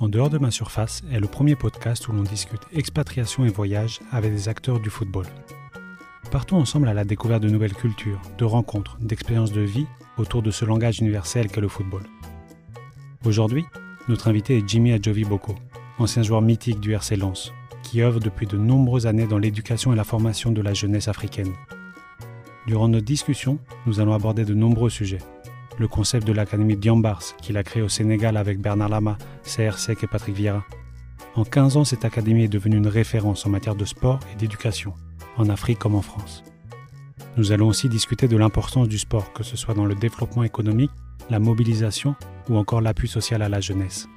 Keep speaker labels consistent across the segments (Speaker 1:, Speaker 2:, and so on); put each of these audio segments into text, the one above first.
Speaker 1: En dehors de ma surface est le premier podcast où l'on discute expatriation et voyage avec des acteurs du football. Partons ensemble à la découverte de nouvelles cultures, de rencontres, d'expériences de vie autour de ce langage universel qu'est le football. Aujourd'hui, notre invité est Jimmy Adjovi-Boko, ancien joueur mythique du RC Lens, qui œuvre depuis de nombreuses années dans l'éducation et la formation de la jeunesse africaine. Durant notre discussion, nous allons aborder de nombreux sujets. Le concept de l'Académie Diambars, qu'il a créé au Sénégal avec Bernard Lama, Saër Seck et Patrick Vieira. En 15 ans, cette académie est devenue une référence en matière de sport et d'éducation, en Afrique comme en France. Nous allons aussi discuter de l'importance du sport, que ce soit dans le développement économique, la mobilisation ou encore l'appui social à la jeunesse.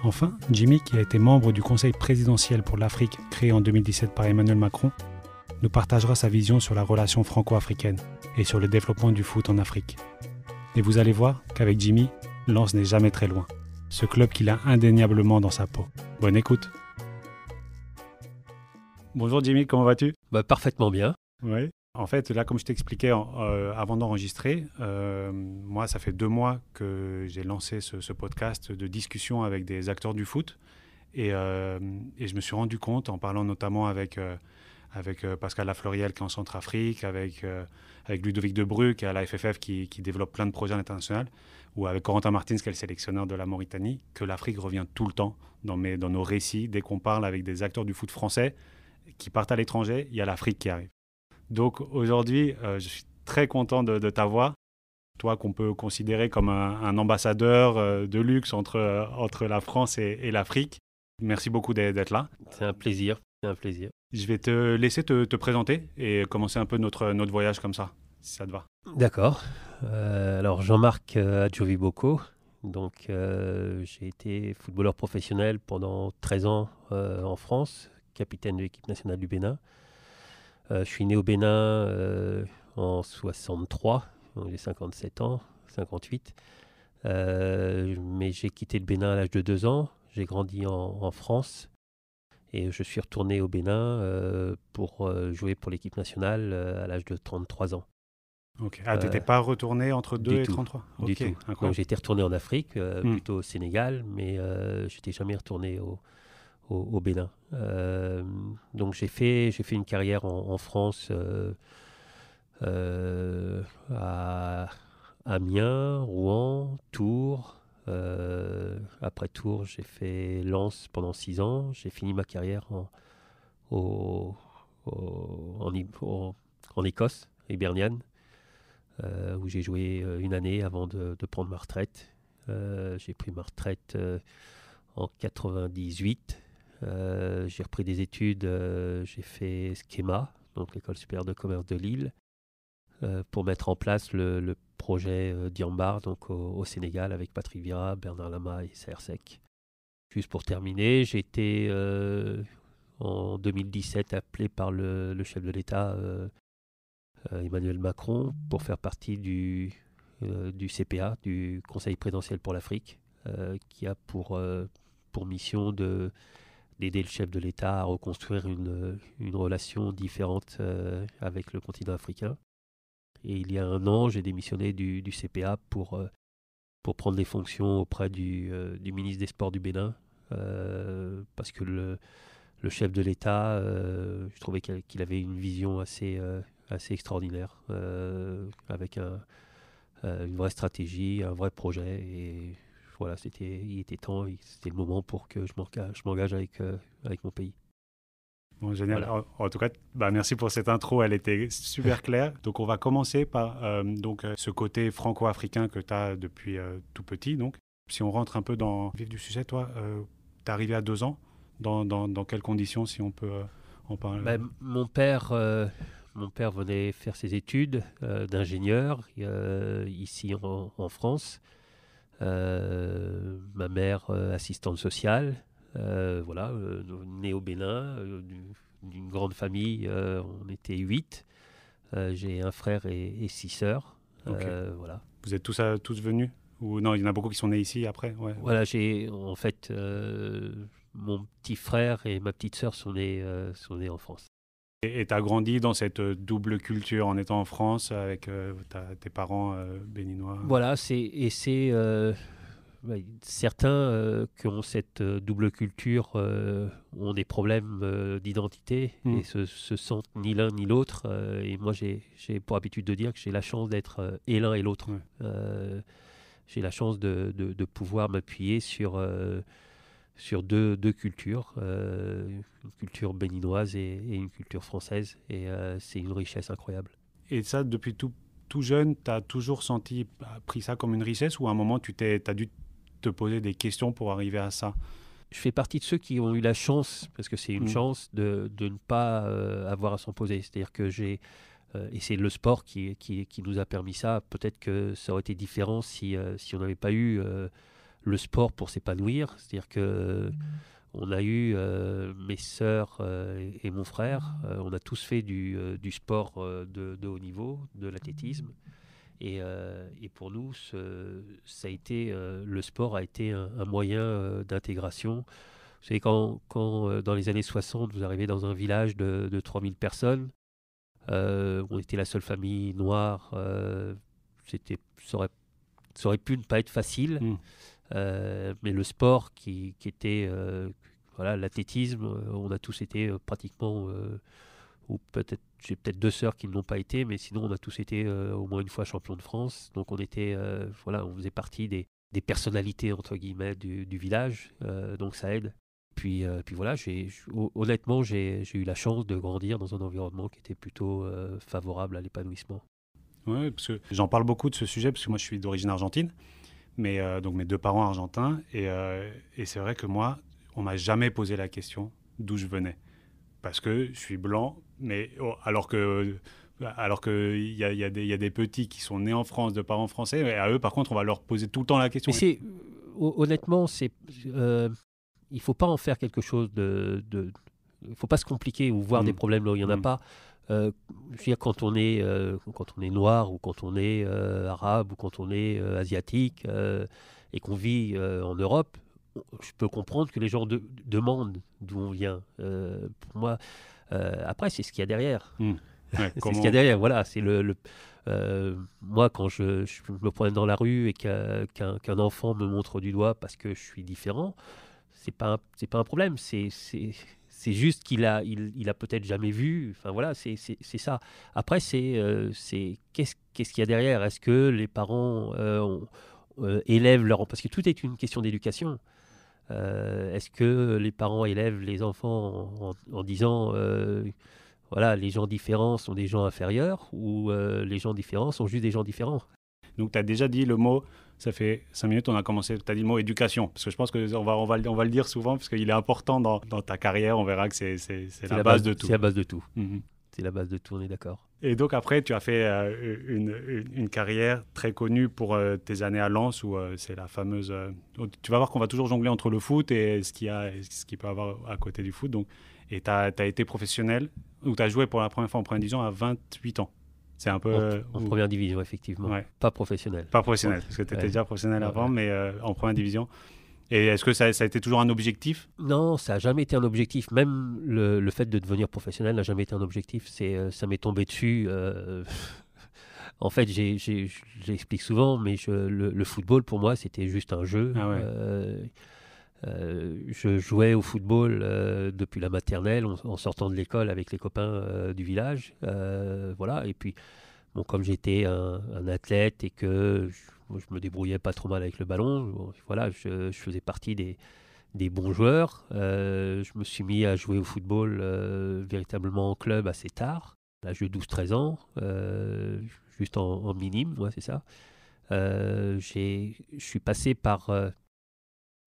Speaker 1: Enfin, Jimmy, qui a été membre du Conseil présidentiel pour l'Afrique créé en 2017 par Emmanuel Macron, nous partagera sa vision sur la relation franco-africaine et sur le développement du foot en Afrique. Et vous allez voir qu'avec Jimmy, Lens n'est jamais très loin. Ce club qu'il a indéniablement dans sa peau. Bonne écoute. Bonjour Jimmy, comment vas-tu ?
Speaker 2: Parfaitement bien.
Speaker 1: Oui. En fait, là, comme je t'expliquais avant d'enregistrer, moi, ça fait 2 mois que j'ai lancé ce podcast de discussion avec des acteurs du foot. Et je me suis rendu compte, en parlant notamment avec Pascal Lafleuriel qui est en Centrafrique, avec Ludovic Debrue qui est à la FFF qui développe plein de projets à l'international, ou avec Corentin Martins qui est le sélectionneur de la Mauritanie, que l'Afrique revient tout le temps dans nos récits. Dès qu'on parle avec des acteurs du foot français qui partent à l'étranger, il y a l'Afrique qui arrive. Donc aujourd'hui, je suis très content de t'avoir. Toi qu'on peut considérer comme un ambassadeur de luxe entre la France et l'Afrique. Merci beaucoup d'être là.
Speaker 2: C'est un plaisir.
Speaker 1: Je vais te laisser te présenter et commencer un peu notre voyage comme ça, si ça te va.
Speaker 2: D'accord. Alors Jean-Marc Adjovi-Boko. Donc j'ai été footballeur professionnel pendant 13 ans en France, capitaine de l'équipe nationale du Bénin. Je suis né au Bénin en 63, donc j'ai 57 ans, 58. Mais j'ai quitté le Bénin à l'âge de 2 ans. J'ai grandi en France. Et je suis retourné au Bénin pour jouer pour l'équipe nationale à l'âge de 33 ans.
Speaker 1: Ok. Ah, tu n'étais pas retourné entre 2 et 33 ?
Speaker 2: Du tout. Donc, j'étais retourné en Afrique, plutôt au Sénégal, mais je n'étais jamais retourné au Bénin. Donc j'ai fait une carrière en France à Amiens, Rouen, Tours. Après Tours, j'ai fait Lens pendant 6 ans. J'ai fini ma carrière en Écosse, Hibernian, où j'ai joué 1 année avant de prendre ma retraite. J'ai pris ma retraite en 98. J'ai repris des études. J'ai fait Schema, donc l'École supérieure de commerce de Lille, pour mettre en place le projet Diambars, donc au Sénégal, avec Patrick Vieira, Bernard Lama et Saër Seck. Juste pour terminer, j'ai été en 2017 appelé par le chef de l'État, Emmanuel Macron, pour faire partie du CPA, du Conseil présidentiel pour l'Afrique, qui a pour mission d'aider le chef de l'État à reconstruire une relation différente avec le continent africain. Et il y a 1 an, j'ai démissionné du CPA pour prendre les fonctions auprès du ministre des Sports du Bénin, parce que le chef de l'État, je trouvais qu'il avait une vision assez extraordinaire, avec une vraie stratégie, un vrai projet. Et voilà, il était temps, c'était le moment pour que je m'engage avec mon pays.
Speaker 1: Bon, génial.
Speaker 2: Voilà.
Speaker 1: En tout cas, merci pour cette intro, elle était super claire. Donc on va commencer par ce côté franco-africain que tu as depuis tout petit. Donc, si on rentre un peu dans le vif du sujet, toi, tu es arrivé à 2 ans. Dans quelles conditions, si on peut en parler ?
Speaker 2: Mon père venait faire ses études d'ingénieur ici en France. Ma mère, assistante sociale. Né au Bénin, d'une grande famille, on était 8. J'ai un frère et 6 sœurs.
Speaker 1: Okay.
Speaker 2: Voilà.
Speaker 1: Vous êtes tous venus ? Ou non, il y en a beaucoup qui sont nés ici après ? Ouais.
Speaker 2: Voilà, mon petit frère et ma petite sœur sont nés en France.
Speaker 1: Et tu as grandi dans cette double culture en étant en France avec tes parents béninois ?
Speaker 2: Voilà, certains qui ont cette double culture ont des problèmes d'identité et se sentent ni l'un ni l'autre. Et moi, j'ai pour habitude de dire que j'ai la chance d'être et l'un et l'autre. J'ai la chance de pouvoir m'appuyer sur deux cultures, une culture béninoise et une culture française. Et c'est une richesse incroyable.
Speaker 1: Et ça, depuis tout jeune, tu as toujours pris ça comme une richesse, ou à un moment, tu as dû te poser des questions pour arriver à ça?
Speaker 2: Je fais partie de ceux qui ont eu la chance, parce que c'est une chance, de ne pas avoir à s'en poser. C'est-à-dire que et c'est le sport qui nous a permis ça. Peut-être que ça aurait été différent si on n'avait pas eu le sport pour s'épanouir. C'est-à-dire que on a eu mes sœurs et mon frère, on a tous fait du sport de haut niveau, de l'athlétisme. Et pour nous, ça a été, le sport a été un moyen d'intégration. Vous savez, quand dans les années 60, vous arrivez dans un village de 3000 personnes, on était la seule famille noire, ça aurait pu ne pas être facile, mais le sport qui était l'athlétisme, on a tous été pratiquement, ou j'ai peut-être 2 sœurs qui ne l'ont pas été, mais sinon on a tous été au moins une fois champion de France. Donc on était, on faisait partie des personnalités entre guillemets du village, donc ça aide. Puis voilà, honnêtement, j'ai eu la chance de grandir dans un environnement qui était plutôt favorable à l'épanouissement.
Speaker 1: Oui, parce que j'en parle beaucoup de ce sujet, parce que moi je suis d'origine argentine, mais donc mes 2 parents argentins, et c'est vrai que moi, on m'a jamais posé la question d'où je venais, parce que je suis blanc, mais alors que il y a des petits qui sont nés en France, de parents français, et à eux par contre on va leur poser tout le temps la question.
Speaker 2: Mais honnêtement, il faut pas en faire quelque chose il faut pas se compliquer ou voir des problèmes là où il y en a pas. Je veux dire, quand on est noir, ou quand on est arabe, ou quand on est asiatique et qu'on vit en Europe, je peux comprendre que les gens demandent d'où on vient. Pour moi, après, c'est ce qu'il y a derrière.
Speaker 1: Ouais,
Speaker 2: c'est ce qu'il y a derrière. Voilà, c'est moi, quand je me promène dans la rue et qu'un enfant me montre du doigt parce que je suis différent, c'est pas un problème. C'est juste qu'il a peut-être jamais vu. Enfin voilà, c'est ça. Après, qu'est-ce qu'il y a derrière? Est-ce que les parents élèvent parce que tout est une question d'éducation. Est-ce que les parents élèvent les enfants en disant les gens différents sont des gens inférieurs, ou les gens différents sont juste des gens différents?
Speaker 1: Donc tu as déjà dit le mot, ça fait 5 minutes, on a commencé, tu as dit le mot éducation, parce que je pense qu'on va le dire souvent, parce qu'il est important dans ta carrière, on verra que c'est la base de tout.
Speaker 2: C'est la base de tout. C'est la base de tout, on est d'accord.
Speaker 1: Et donc après, tu as fait une carrière très connue pour tes années à Lens, où c'est la fameuse... tu vas voir qu'on va toujours jongler entre le foot et ce qu'il peut y avoir à côté du foot. Donc, et tu as été professionnel, ou tu as joué pour la première fois en première division à 28 ans. C'est un peu...
Speaker 2: En première division, effectivement. Ouais. Pas professionnel.
Speaker 1: Pas professionnel, parce que tu étais déjà professionnel avant, mais en première division. Et est-ce que ça a été toujours un objectif?
Speaker 2: Non, ça n'a jamais été un objectif. Même le fait de devenir professionnel n'a jamais été un objectif. Ça m'est tombé dessus. En fait, j'explique souvent, mais le football, pour moi, c'était juste un jeu.
Speaker 1: Ah ouais.
Speaker 2: Je jouais au football depuis la maternelle, en sortant de l'école avec les copains du village. Voilà. Et puis, comme j'étais un athlète et que je me débrouillais pas trop mal avec le ballon, voilà, je faisais partie des bons joueurs. Je me suis mis à jouer au football véritablement en club assez tard, à l'âge de 12-13 ans, juste en minime, ouais, c'est ça. Je suis passé par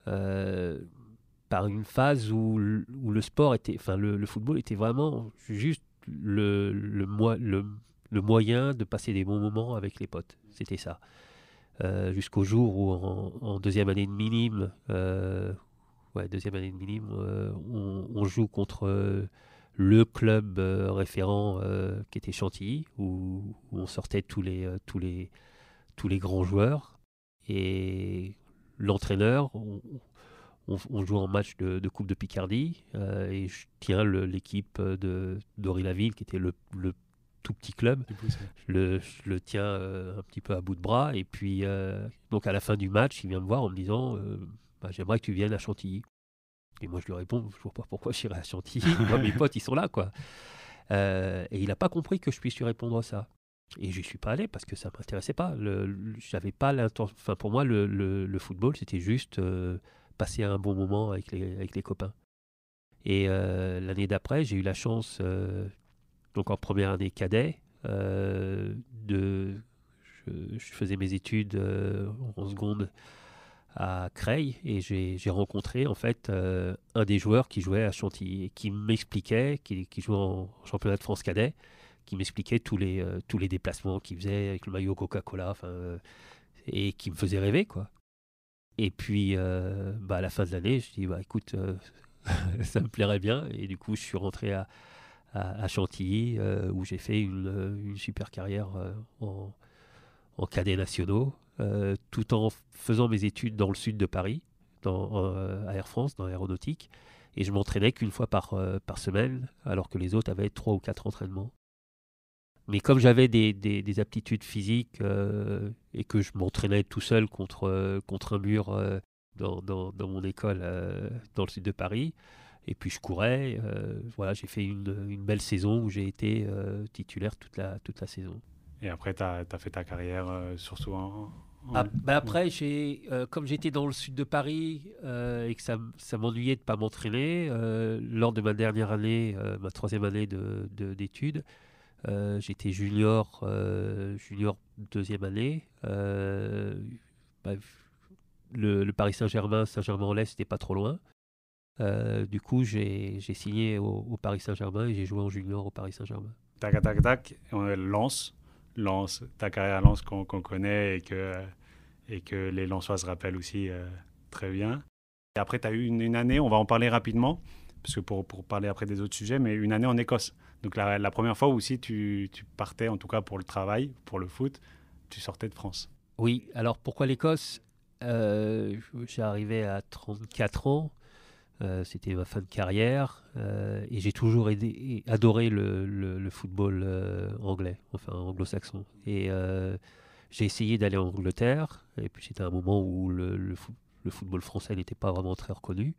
Speaker 2: une phase où le sport était, enfin le football était vraiment juste le moyen de passer des bons moments avec les potes. C'était ça. Jusqu'au jour où en deuxième année de minime, on joue contre le club référent qui était Chantilly, où on sortait tous les grands joueurs, et l'entraîneur, on joue en match de Coupe de Picardie, et je tiens l'équipe d'Henri Laville, qui était le tout petit club. Je le tiens un petit peu à bout de bras. Et puis, donc à la fin du match, il vient me voir en me disant j'aimerais que tu viennes à Chantilly. Et moi, je lui réponds, je ne vois pas pourquoi j'irais à Chantilly. Moi, mes potes, ils sont là, quoi. Et il n'a pas compris que je puisse lui répondre ça. Et je n'y suis pas allé parce que ça ne m'intéressait pas. J'avais pas l'intention. Enfin, pour moi, le football, c'était juste passer un bon moment avec les copains. Et l'année d'après, j'ai eu la chance, donc en première année cadet, je faisais mes études en seconde à Creil et j'ai rencontré en fait un des joueurs qui jouait à Chantilly et qui m'expliquait, qui jouait en championnat de France cadet, qui m'expliquait tous les déplacements qu'il faisait avec le maillot Coca-Cola, et qui me faisait rêver, quoi. Et puis à la fin de l'année, je dis écoute, ça me plairait bien, et du coup je suis rentré à Chantilly où j'ai fait une super carrière en cadets nationaux, tout en faisant mes études dans le sud de Paris, à Air France, dans l'aéronautique. Et je m'entraînais qu'une fois par semaine, alors que les autres avaient 3 ou 4 entraînements. Mais comme j'avais des aptitudes physiques et que je m'entraînais tout seul contre un mur dans mon école dans le sud de Paris, et puis je courais, j'ai fait une belle saison où j'ai été titulaire toute la saison.
Speaker 1: Et après, tu as fait ta carrière surtout
Speaker 2: après, comme j'étais dans le sud de Paris et que ça m'ennuyait de ne pas m'entraîner, lors de ma dernière année, ma 3e année d'études, j'étais junior 2e année. Le Paris Saint-Germain-en-Laye, c'était pas trop loin. Du coup, j'ai signé au Paris Saint-Germain et j'ai joué en junior au Paris Saint-Germain.
Speaker 1: Tac, tac, tac, Lens, ta carrière à Lens qu'on connaît et que les Lensois se rappellent aussi très bien. Et après, tu as eu une année, on va en parler rapidement, parce que pour parler après des autres sujets, mais une année en Écosse. Donc la première fois aussi, tu partais, en tout cas pour le travail, pour le foot, tu sortais de France.
Speaker 2: Oui, alors pourquoi l'Écosse ? J'ai arrivé à 34 ans. C'était ma fin de carrière et j'ai toujours adoré le football anglais, enfin anglo-saxon. Et j'ai essayé d'aller en Angleterre, et puis c'était un moment où le football français n'était pas vraiment très reconnu.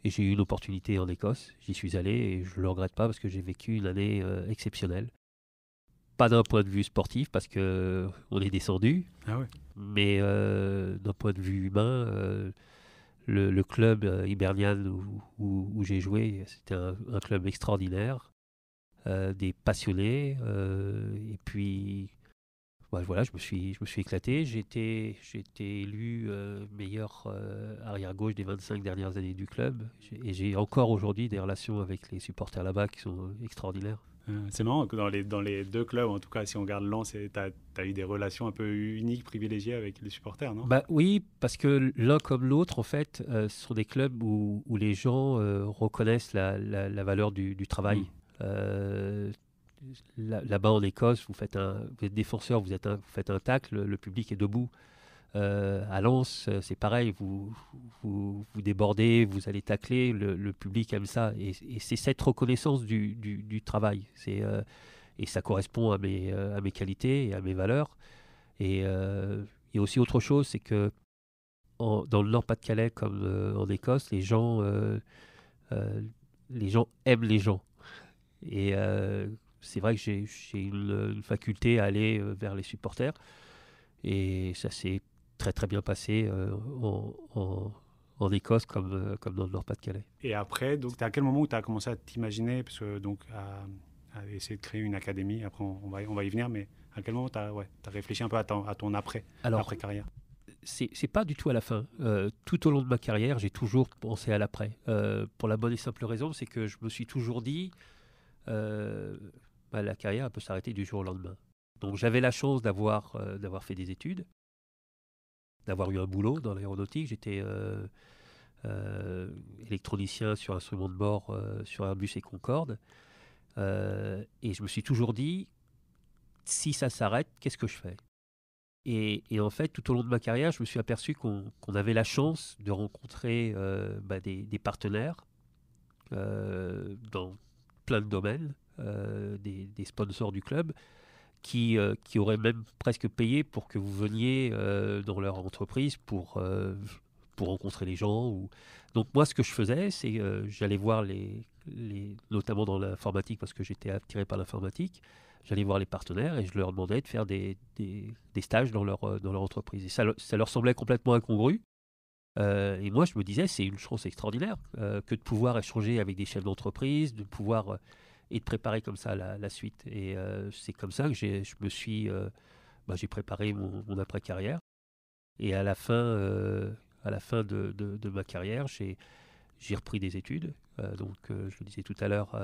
Speaker 2: Et j'ai eu une opportunité en Écosse, j'y suis allé et je ne le regrette pas parce que j'ai vécu une année exceptionnelle. Pas d'un point de vue sportif parce qu'on est descendu, mais d'un point de vue humain. Le club Hibernian où j'ai joué, c'était un club extraordinaire, des passionnés, et puis voilà, je me suis éclaté. J'ai été élu meilleur arrière-gauche des 25 dernières années du club, et j'ai encore aujourd'hui des relations avec les supporters là-bas qui sont extraordinaires.
Speaker 1: C'est marrant que dans les deux clubs, en tout cas si on regarde Lens, tu as eu des relations un peu uniques, privilégiées avec les supporters, non ?
Speaker 2: Oui, parce que l'un comme l'autre, en fait, ce sont des clubs où les gens reconnaissent la valeur du travail. Là-bas en Écosse, vous êtes défenseur, vous faites un tacle, le public est debout. À Lens, c'est pareil, vous débordez, vous allez tacler, le public aime ça. Et c'est cette reconnaissance du travail. Et ça correspond à mes qualités et à mes valeurs. Et il y a aussi autre chose, c'est que dans le Nord-Pas-de-Calais, comme en Écosse, les gens aiment les gens. Et c'est vrai que j'ai une faculté à aller vers les supporters. Et ça s'est très très bien passé en Écosse comme dans le Nord-Pas-de-Calais.
Speaker 1: Et après, donc, à quel moment où tu as commencé à t'imaginer, parce que, donc, à essayer de créer une académie, après on va y venir, mais à quel moment tu as réfléchi un peu à ton après-carrière ?
Speaker 2: C'est pas du tout à la fin. Tout au long de ma carrière, j'ai toujours pensé à l'après. Pour la bonne et simple raison, c'est que je me suis toujours dit la carrière elle peut s'arrêter du jour au lendemain. Donc j'avais la chance d'avoir fait des études, d'avoir eu un boulot dans l'aéronautique. J'étais électronicien sur instruments de bord sur Airbus et Concorde. Et je me suis toujours dit, si ça s'arrête, qu'est-ce que je fais ? Et en fait, tout au long de ma carrière, je me suis aperçu qu'on avait la chance de rencontrer des partenaires dans plein de domaines, des sponsors du club, qui auraient même presque payé pour que vous veniez dans leur entreprise pour rencontrer les gens. Donc moi, ce que je faisais, c'est j'allais voir notamment dans l'informatique, parce que j'étais attiré par l'informatique, j'allais voir les partenaires et je leur demandais de faire des stages dans leur entreprise. Et ça leur semblait complètement incongru. Et moi, je me disais, c'est une chance extraordinaire que de pouvoir échanger avec des chefs d'entreprise, de pouvoir et de préparer comme ça la suite. Et c'est comme ça que j'ai préparé mon après-carrière. Et à la fin de ma carrière, j'ai repris des études. Je le disais tout à l'heure,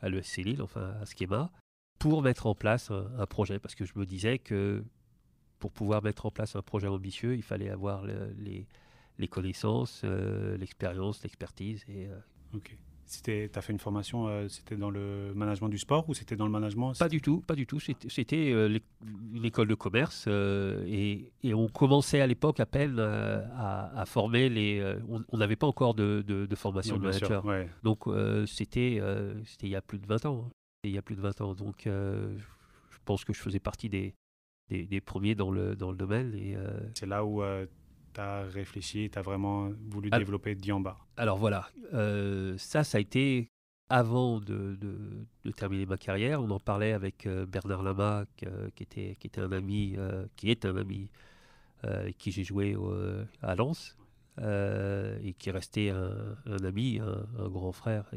Speaker 2: à l'ESC Lille, enfin à Schema, pour mettre en place un projet. Parce que je me disais que pour pouvoir mettre en place un projet ambitieux, il fallait avoir les connaissances, l'expérience, l'expertise.
Speaker 1: Ok. Tu as fait une formation, c'était dans le management du sport ou c'était dans le management?
Speaker 2: Pas du tout. C'était une école de commerce et on commençait à l'époque à peine à former on n'avait pas encore de formation de manager.
Speaker 1: Ouais.
Speaker 2: Donc c'était il y a plus de 20 ans. Donc je pense que je faisais partie des premiers dans le domaine.
Speaker 1: C'est là où tu as réfléchi, tu as vraiment voulu développer Diamba.
Speaker 2: Alors voilà, ça a été avant de terminer ma carrière. On en parlait avec Bernard Lama, qui est un ami avec qui j'ai joué à Lens, et qui est resté un ami, un grand frère.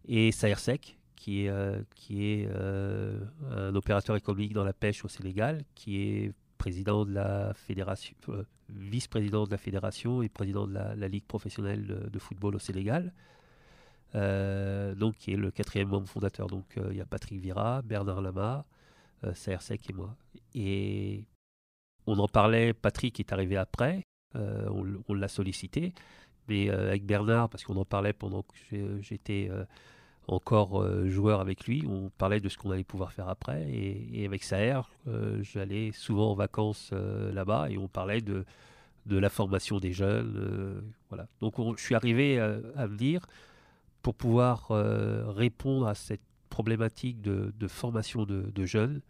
Speaker 2: Et Saher Seck, qui est un opérateur économique dans la pêche au Sénégal, qui est président de la fédération, vice-président de la fédération et président de la ligue professionnelle de football au Sénégal, donc qui est le 4e membre fondateur. Donc il y a Patrick Vieira, Bernard Lama, Saher Seck et moi. Et on en parlait, Patrick est arrivé après, on l'a sollicité, mais avec Bernard, parce qu'on en parlait pendant que j'étais encore joueur avec lui, on parlait de ce qu'on allait pouvoir faire après, et avec Saher, j'allais souvent en vacances là-bas, et on parlait de la formation des jeunes, voilà. Donc je suis arrivé à me dire, pour pouvoir répondre à cette problématique de formation de jeunes,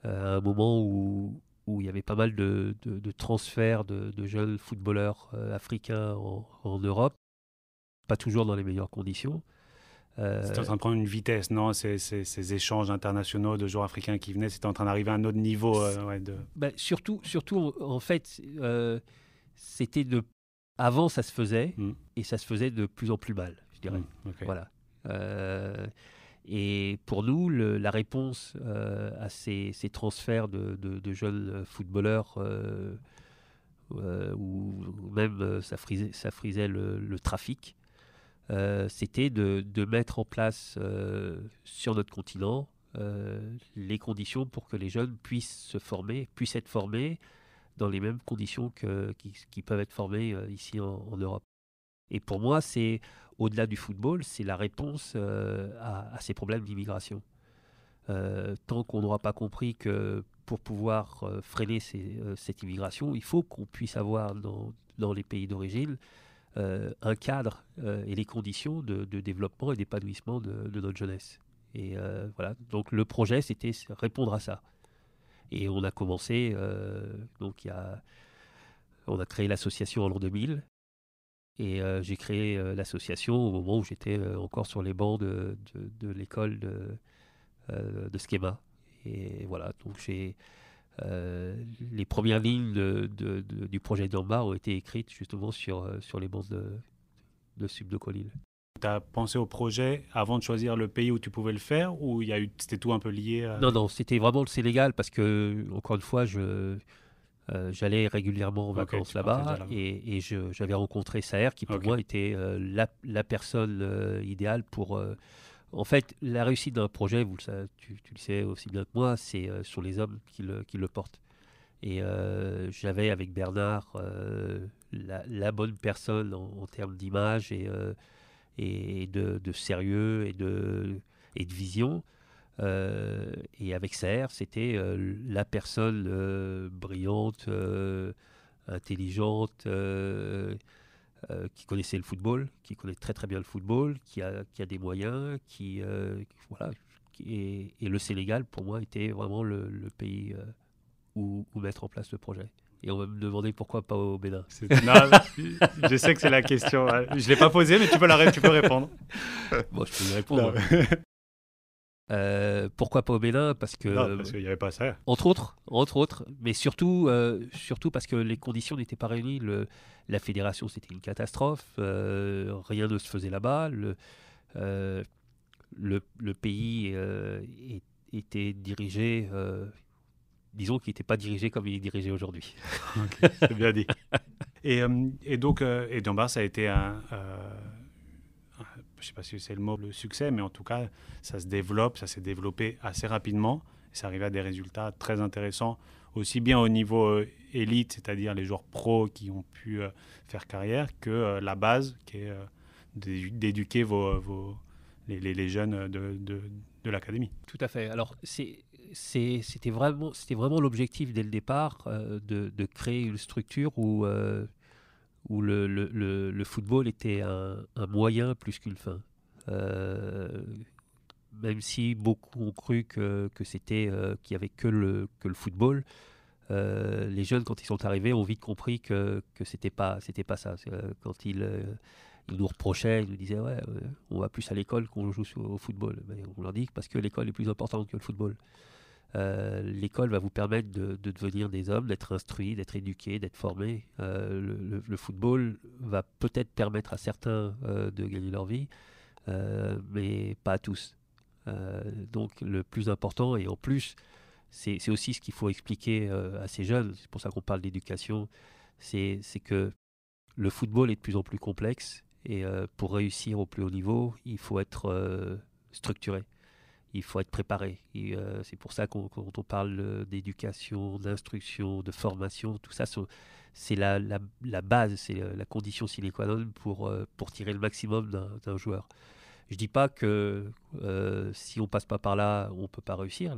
Speaker 2: à un moment où il y avait pas mal de transferts de jeunes footballeurs africains en Europe, pas toujours dans les meilleures conditions.
Speaker 1: C'était en train de prendre une vitesse, non? Ces échanges internationaux de joueurs africains qui venaient, c'était en train d'arriver à un autre niveau.
Speaker 2: Surtout, en fait, c'était avant, ça se faisait, et ça se faisait de plus en plus mal, je dirais.
Speaker 1: Okay.
Speaker 2: Voilà. Et pour nous, la réponse à ces transferts de jeunes footballeurs, ou même ça frisait le trafic, c'était de mettre en place sur notre continent les conditions pour que les jeunes puissent être formés dans les mêmes conditions qui peuvent être formés ici en Europe. Et pour moi, c'est au-delà du football, c'est la réponse à ces problèmes d'immigration. Tant qu'on n'aura pas compris que pour pouvoir freiner cette immigration, il faut qu'on puisse avoir dans les pays d'origine un cadre et les conditions de développement et d'épanouissement de notre jeunesse. Et voilà, donc le projet, c'était répondre à ça. Et on a commencé, on a créé l'association en l'an 2000. Et j'ai créé l'association au moment où j'étais encore sur les bancs de l'école de Schema. Et voilà, donc les premières lignes du projet Diamba ont été écrites justement sur les bancs de Sub de Colil.
Speaker 1: Tu as pensé au projet avant de choisir le pays où tu pouvais le faire, ou c'était tout un peu lié
Speaker 2: Non, c'était vraiment le Sénégal, parce que, encore une fois, j'allais régulièrement en vacances là-bas, et j'avais rencontré Saher, qui pour moi était la personne idéale pour... en fait, la réussite d'un projet, tu le sais aussi bien que moi, c'est sur les hommes qui le portent. Et j'avais avec Bernard la bonne personne en termes d'image et de sérieux et de vision. Et avec Saher, c'était la personne brillante, intelligente, qui connaissait le football, qui connaît très très bien le football, qui a des moyens, voilà. Et le Sénégal, pour moi, était vraiment le pays où mettre en place le projet. Et on va me demander pourquoi pas au Bénin.
Speaker 1: Non, je sais que c'est la question. Je ne l'ai pas posée, mais tu peux répondre.
Speaker 2: Bon, je peux y répondre. Pourquoi pas au Bénin? Parce qu'il
Speaker 1: n'y avait pas ça.
Speaker 2: Entre autres, mais surtout parce que les conditions n'étaient pas réunies. La fédération, c'était une catastrophe. Rien ne se faisait là-bas. Le pays était dirigé, disons qu'il n'était pas dirigé comme il est dirigé aujourd'hui.
Speaker 1: Okay, c'est bien dit. Et donc, ça a été je ne sais pas si c'est le mot, le succès, mais en tout cas, ça s'est développé assez rapidement. Et ça arrivait à des résultats très intéressants, aussi bien au niveau élite, c'est-à-dire les joueurs pros qui ont pu faire carrière, que la base, qui est d'éduquer les jeunes de l'académie.
Speaker 2: Tout à fait. Alors, c'était vraiment l'objectif dès le départ de créer une structure où le football était un moyen plus qu'une fin. Même si beaucoup ont cru qu'il n'y avait que le football, les jeunes, quand ils sont arrivés, ont vite compris que c'était pas ça. Quand ils nous reprochaient, ils nous disaient ouais, on va plus à l'école qu'on joue au football. Mais on leur dit parce que l'école est plus importante que le football. L'école va vous permettre de devenir des hommes, d'être instruits, d'être éduqués, d'être formés. Le football va peut-être permettre à certains de gagner leur vie, mais pas à tous. Donc le plus important, et en plus, c'est aussi ce qu'il faut expliquer à ces jeunes, c'est pour ça qu'on parle d'éducation, c'est que le football est de plus en plus complexe, et pour réussir au plus haut niveau, il faut être structuré. Il faut être préparé. C'est pour ça quand on parle d'éducation, d'instruction, de formation, tout ça, c'est la base, c'est la condition sine qua non pour tirer le maximum d'un joueur. Je ne dis pas que si on ne passe pas par là, on ne peut pas réussir.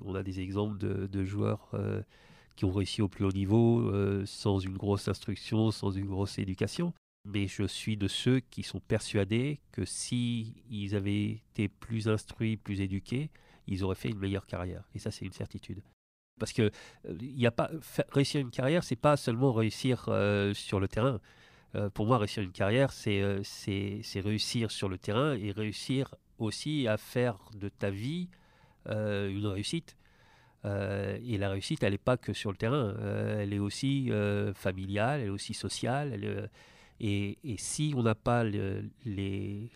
Speaker 2: On a des exemples de joueurs qui ont réussi au plus haut niveau sans une grosse instruction, sans une grosse éducation. Mais je suis de ceux qui sont persuadés que s'ils avaient été plus instruits, plus éduqués, ils auraient fait une meilleure carrière. Et ça, c'est une certitude. Parce que réussir une carrière, c'est pas seulement réussir sur le terrain. Pour moi, réussir une carrière, c'est réussir sur le terrain et réussir aussi à faire de ta vie une réussite. Et la réussite, elle n'est pas que sur le terrain. Elle est aussi familiale, elle est aussi sociale. Et si on n'a pas les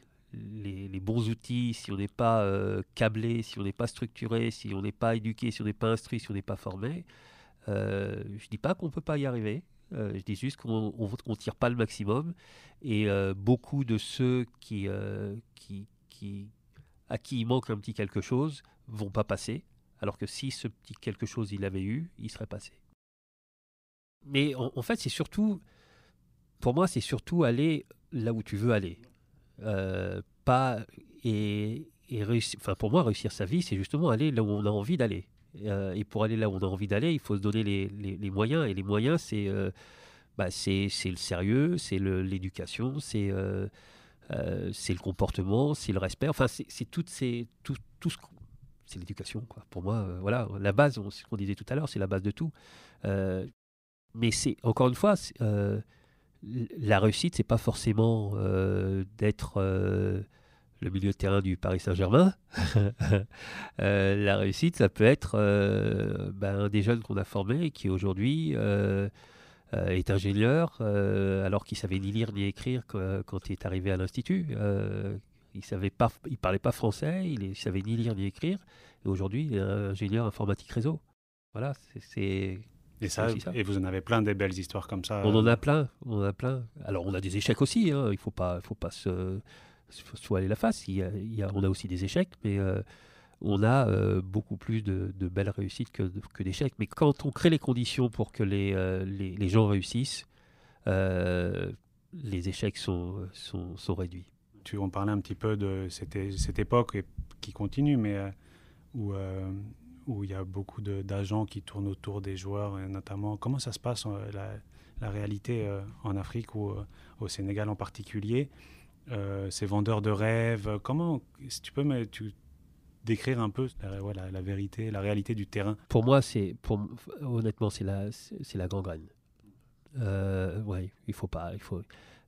Speaker 2: bons outils, si on n'est pas câblé, si on n'est pas structuré, si on n'est pas éduqué, si on n'est pas instruit, si on n'est pas formé, je ne dis pas qu'on ne peut pas y arriver. Je dis juste qu'on ne tire pas le maximum. Et beaucoup de ceux à qui il manque un petit quelque chose ne vont pas passer. Alors que si ce petit quelque chose il avait eu, il serait passé. Mais en fait, c'est surtout... Pour moi, c'est surtout aller là où tu veux aller. Pour moi, réussir sa vie, c'est justement aller là où on a envie d'aller. Et pour aller là où on a envie d'aller, il faut se donner les moyens. Et les moyens, c'est le sérieux, c'est l'éducation, c'est le comportement, c'est le respect. Enfin, c'est l'éducation, quoi. Pour moi, voilà, la base, c'est ce qu'on disait tout à l'heure, c'est la base de tout. Mais c'est, encore une fois... la réussite, c'est pas forcément d'être le milieu de terrain du Paris Saint-Germain. La réussite, ça peut être un des jeunes qu'on a formés et qui aujourd'hui est ingénieur alors qu'il savait ni lire ni écrire quand il est arrivé à l'Institut. Il parlait pas français, il savait ni lire ni écrire. Et aujourd'hui, il est ingénieur informatique réseau. Voilà, c'est
Speaker 1: ça. Et vous en avez plein des belles histoires comme ça.
Speaker 2: On en a plein. Alors on a des échecs aussi. Hein. Il faut pas se voiler la face. On a aussi des échecs, mais on a beaucoup plus de belles réussites que d'échecs. Mais quand on crée les conditions pour que les gens réussissent, les échecs sont réduits.
Speaker 1: On parlait un petit peu de cette époque qui continue, mais où il y a beaucoup d'agents qui tournent autour des joueurs, et notamment. Comment ça se passe, la réalité en Afrique ou au Sénégal en particulier, ces vendeurs de rêves. Comment, si tu peux décrire un peu la vérité, la réalité du terrain?
Speaker 2: Pour moi, honnêtement, c'est la gangrène. Ouais, il faut pas.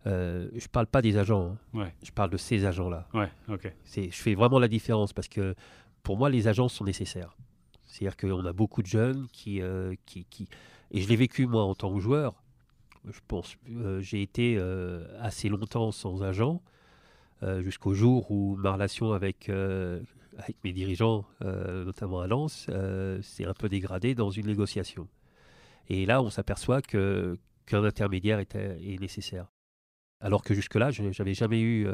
Speaker 2: Je parle pas des agents, hein.
Speaker 1: Ouais,
Speaker 2: Je parle de ces agents-là.
Speaker 1: ouais, ok.
Speaker 2: Je fais vraiment la différence parce que pour moi, les agents sont nécessaires. C'est-à-dire qu'on a beaucoup de jeunes et je l'ai vécu moi en tant que joueur. Je pense, j'ai été assez longtemps sans agent jusqu'au jour où ma relation avec mes dirigeants, notamment à Lens, s'est un peu dégradée dans une négociation. Et là, on s'aperçoit qu'un intermédiaire est nécessaire. Alors que jusque-là, j'avais jamais eu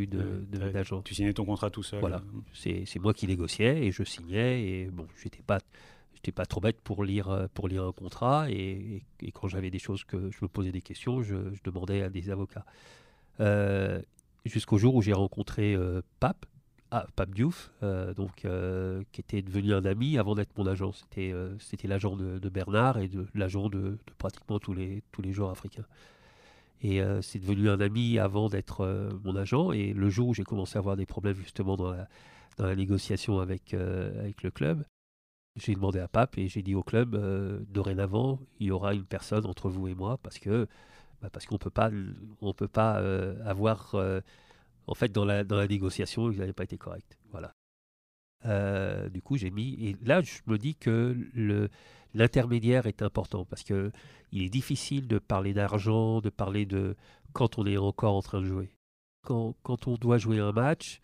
Speaker 2: d'agent.
Speaker 1: Tu signais ton contrat tout seul.
Speaker 2: Voilà, c'est moi qui négociais et je signais. Et bon, j'étais pas trop bête pour lire un contrat. Et quand j'avais des choses que je me posais des questions, je demandais à des avocats. Jusqu'au jour où j'ai rencontré Pape Diouf, qui était devenu un ami avant d'être mon agent. C'était l'agent de Bernard et l'agent de pratiquement tous les joueurs africains. Et c'est devenu un ami avant d'être mon agent. Et le jour où j'ai commencé à avoir des problèmes justement dans la négociation avec le club, j'ai demandé à Pape et j'ai dit au club, dorénavant, il y aura une personne entre vous et moi parce qu'on peut pas avoir... en fait, dans la négociation, ils n'avaient pas été corrects. Voilà. Du coup, j'ai mis... Et là, je me dis que l'intermédiaire est important parce qu'il est difficile de parler d'argent, de parler de... quand on est encore en train de jouer. Quand on doit jouer un match,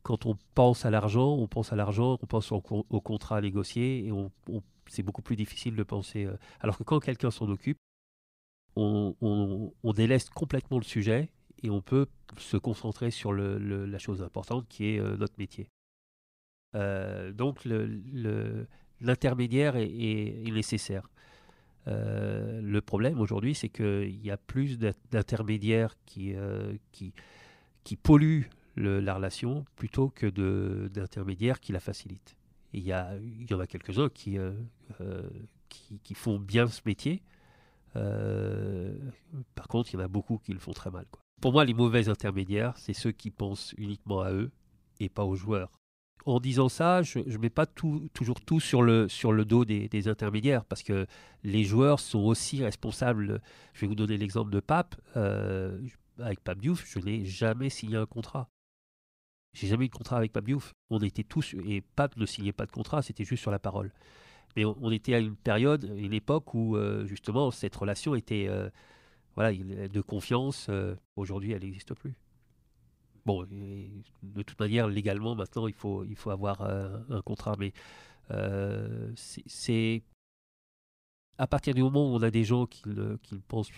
Speaker 2: quand on pense à l'argent, on pense au contrat à négocier et c'est beaucoup plus difficile de penser... alors que quand quelqu'un s'en occupe, on délaisse complètement le sujet et on peut se concentrer sur la chose importante qui est notre métier. Donc l'intermédiaire est nécessaire. Le problème aujourd'hui, c'est qu'il y a plus d'intermédiaires qui polluent la relation plutôt que d'intermédiaires qui la facilitent. Et il y en a quelques-uns qui font bien ce métier. Par contre, il y en a beaucoup qui le font très mal, quoi. Pour moi, les mauvais intermédiaires, c'est ceux qui pensent uniquement à eux et pas aux joueurs. En disant ça, je ne mets pas toujours tout sur le dos des intermédiaires parce que les joueurs sont aussi responsables. Je vais vous donner l'exemple de Pape. Avec Pape Diouf, je n'ai jamais signé un contrat. J'ai jamais eu de contrat avec Pape Diouf. On était tous, et Pape ne signait pas de contrat, c'était juste sur la parole. Mais on était à une période, une époque où justement cette relation était de confiance. Aujourd'hui, elle n'existe plus. Bon, de toute manière, légalement, maintenant, il faut avoir un contrat. Mais c'est à partir du moment où on a des gens qui pensent,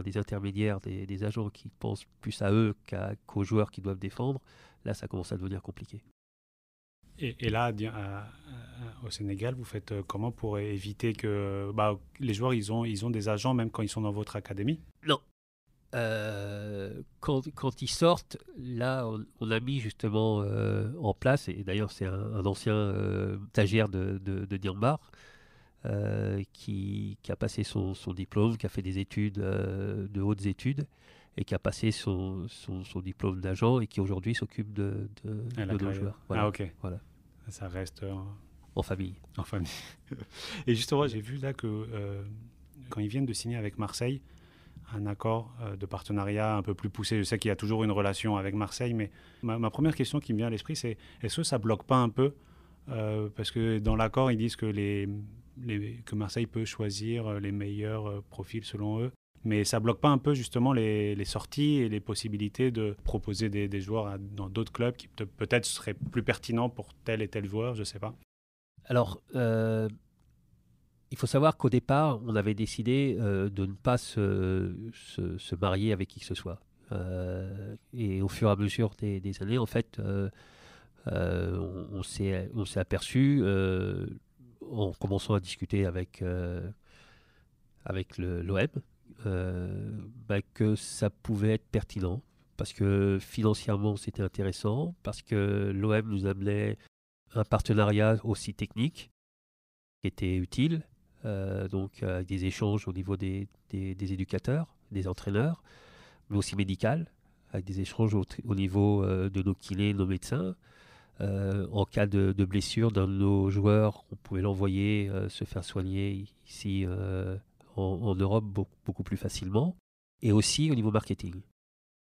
Speaker 2: des intermédiaires, des agents qui pensent plus à eux qu'aux joueurs qui doivent défendre, là, ça commence à devenir compliqué.
Speaker 1: Et là, au Sénégal, vous faites comment pour éviter que les joueurs, ils ont des agents même quand ils sont dans votre académie?
Speaker 2: Non. Quand ils sortent, là, on a mis justement en place, et d'ailleurs c'est un ancien stagiaire de Diambar qui a passé son diplôme, qui a fait des études, de hautes études, et qui a passé son diplôme d'agent et qui aujourd'hui s'occupe de nos joueurs. Voilà.
Speaker 1: Ah, ok.
Speaker 2: Voilà.
Speaker 1: Ça reste
Speaker 2: en famille.
Speaker 1: En famille. Et justement, j'ai vu là que quand ils viennent de signer avec Marseille, un accord de partenariat un peu plus poussé. Je sais qu'il y a toujours une relation avec Marseille, mais ma première question qui me vient à l'esprit, c'est est-ce que ça bloque pas un peu parce que dans l'accord, ils disent que que Marseille peut choisir les meilleurs profils selon eux, mais ça bloque pas un peu justement les sorties et les possibilités de proposer des joueurs dans d'autres clubs qui peut-être seraient plus pertinents pour tel et tel joueur, je sais pas.
Speaker 2: Alors, il faut savoir qu'au départ, on avait décidé de ne pas se marier avec qui que ce soit. Et au fur et à mesure des années, en fait, on s'est aperçu, en commençant à discuter avec l'OM, que ça pouvait être pertinent, parce que financièrement, c'était intéressant, parce que l'OM nous amenait un partenariat aussi technique qui était utile. donc des échanges au niveau des éducateurs, des entraîneurs, mais aussi médical, avec des échanges au niveau de nos kinés, nos médecins. En cas de blessure d'un de nos joueurs, on pouvait l'envoyer se faire soigner ici en Europe beaucoup plus facilement. Et aussi au niveau marketing.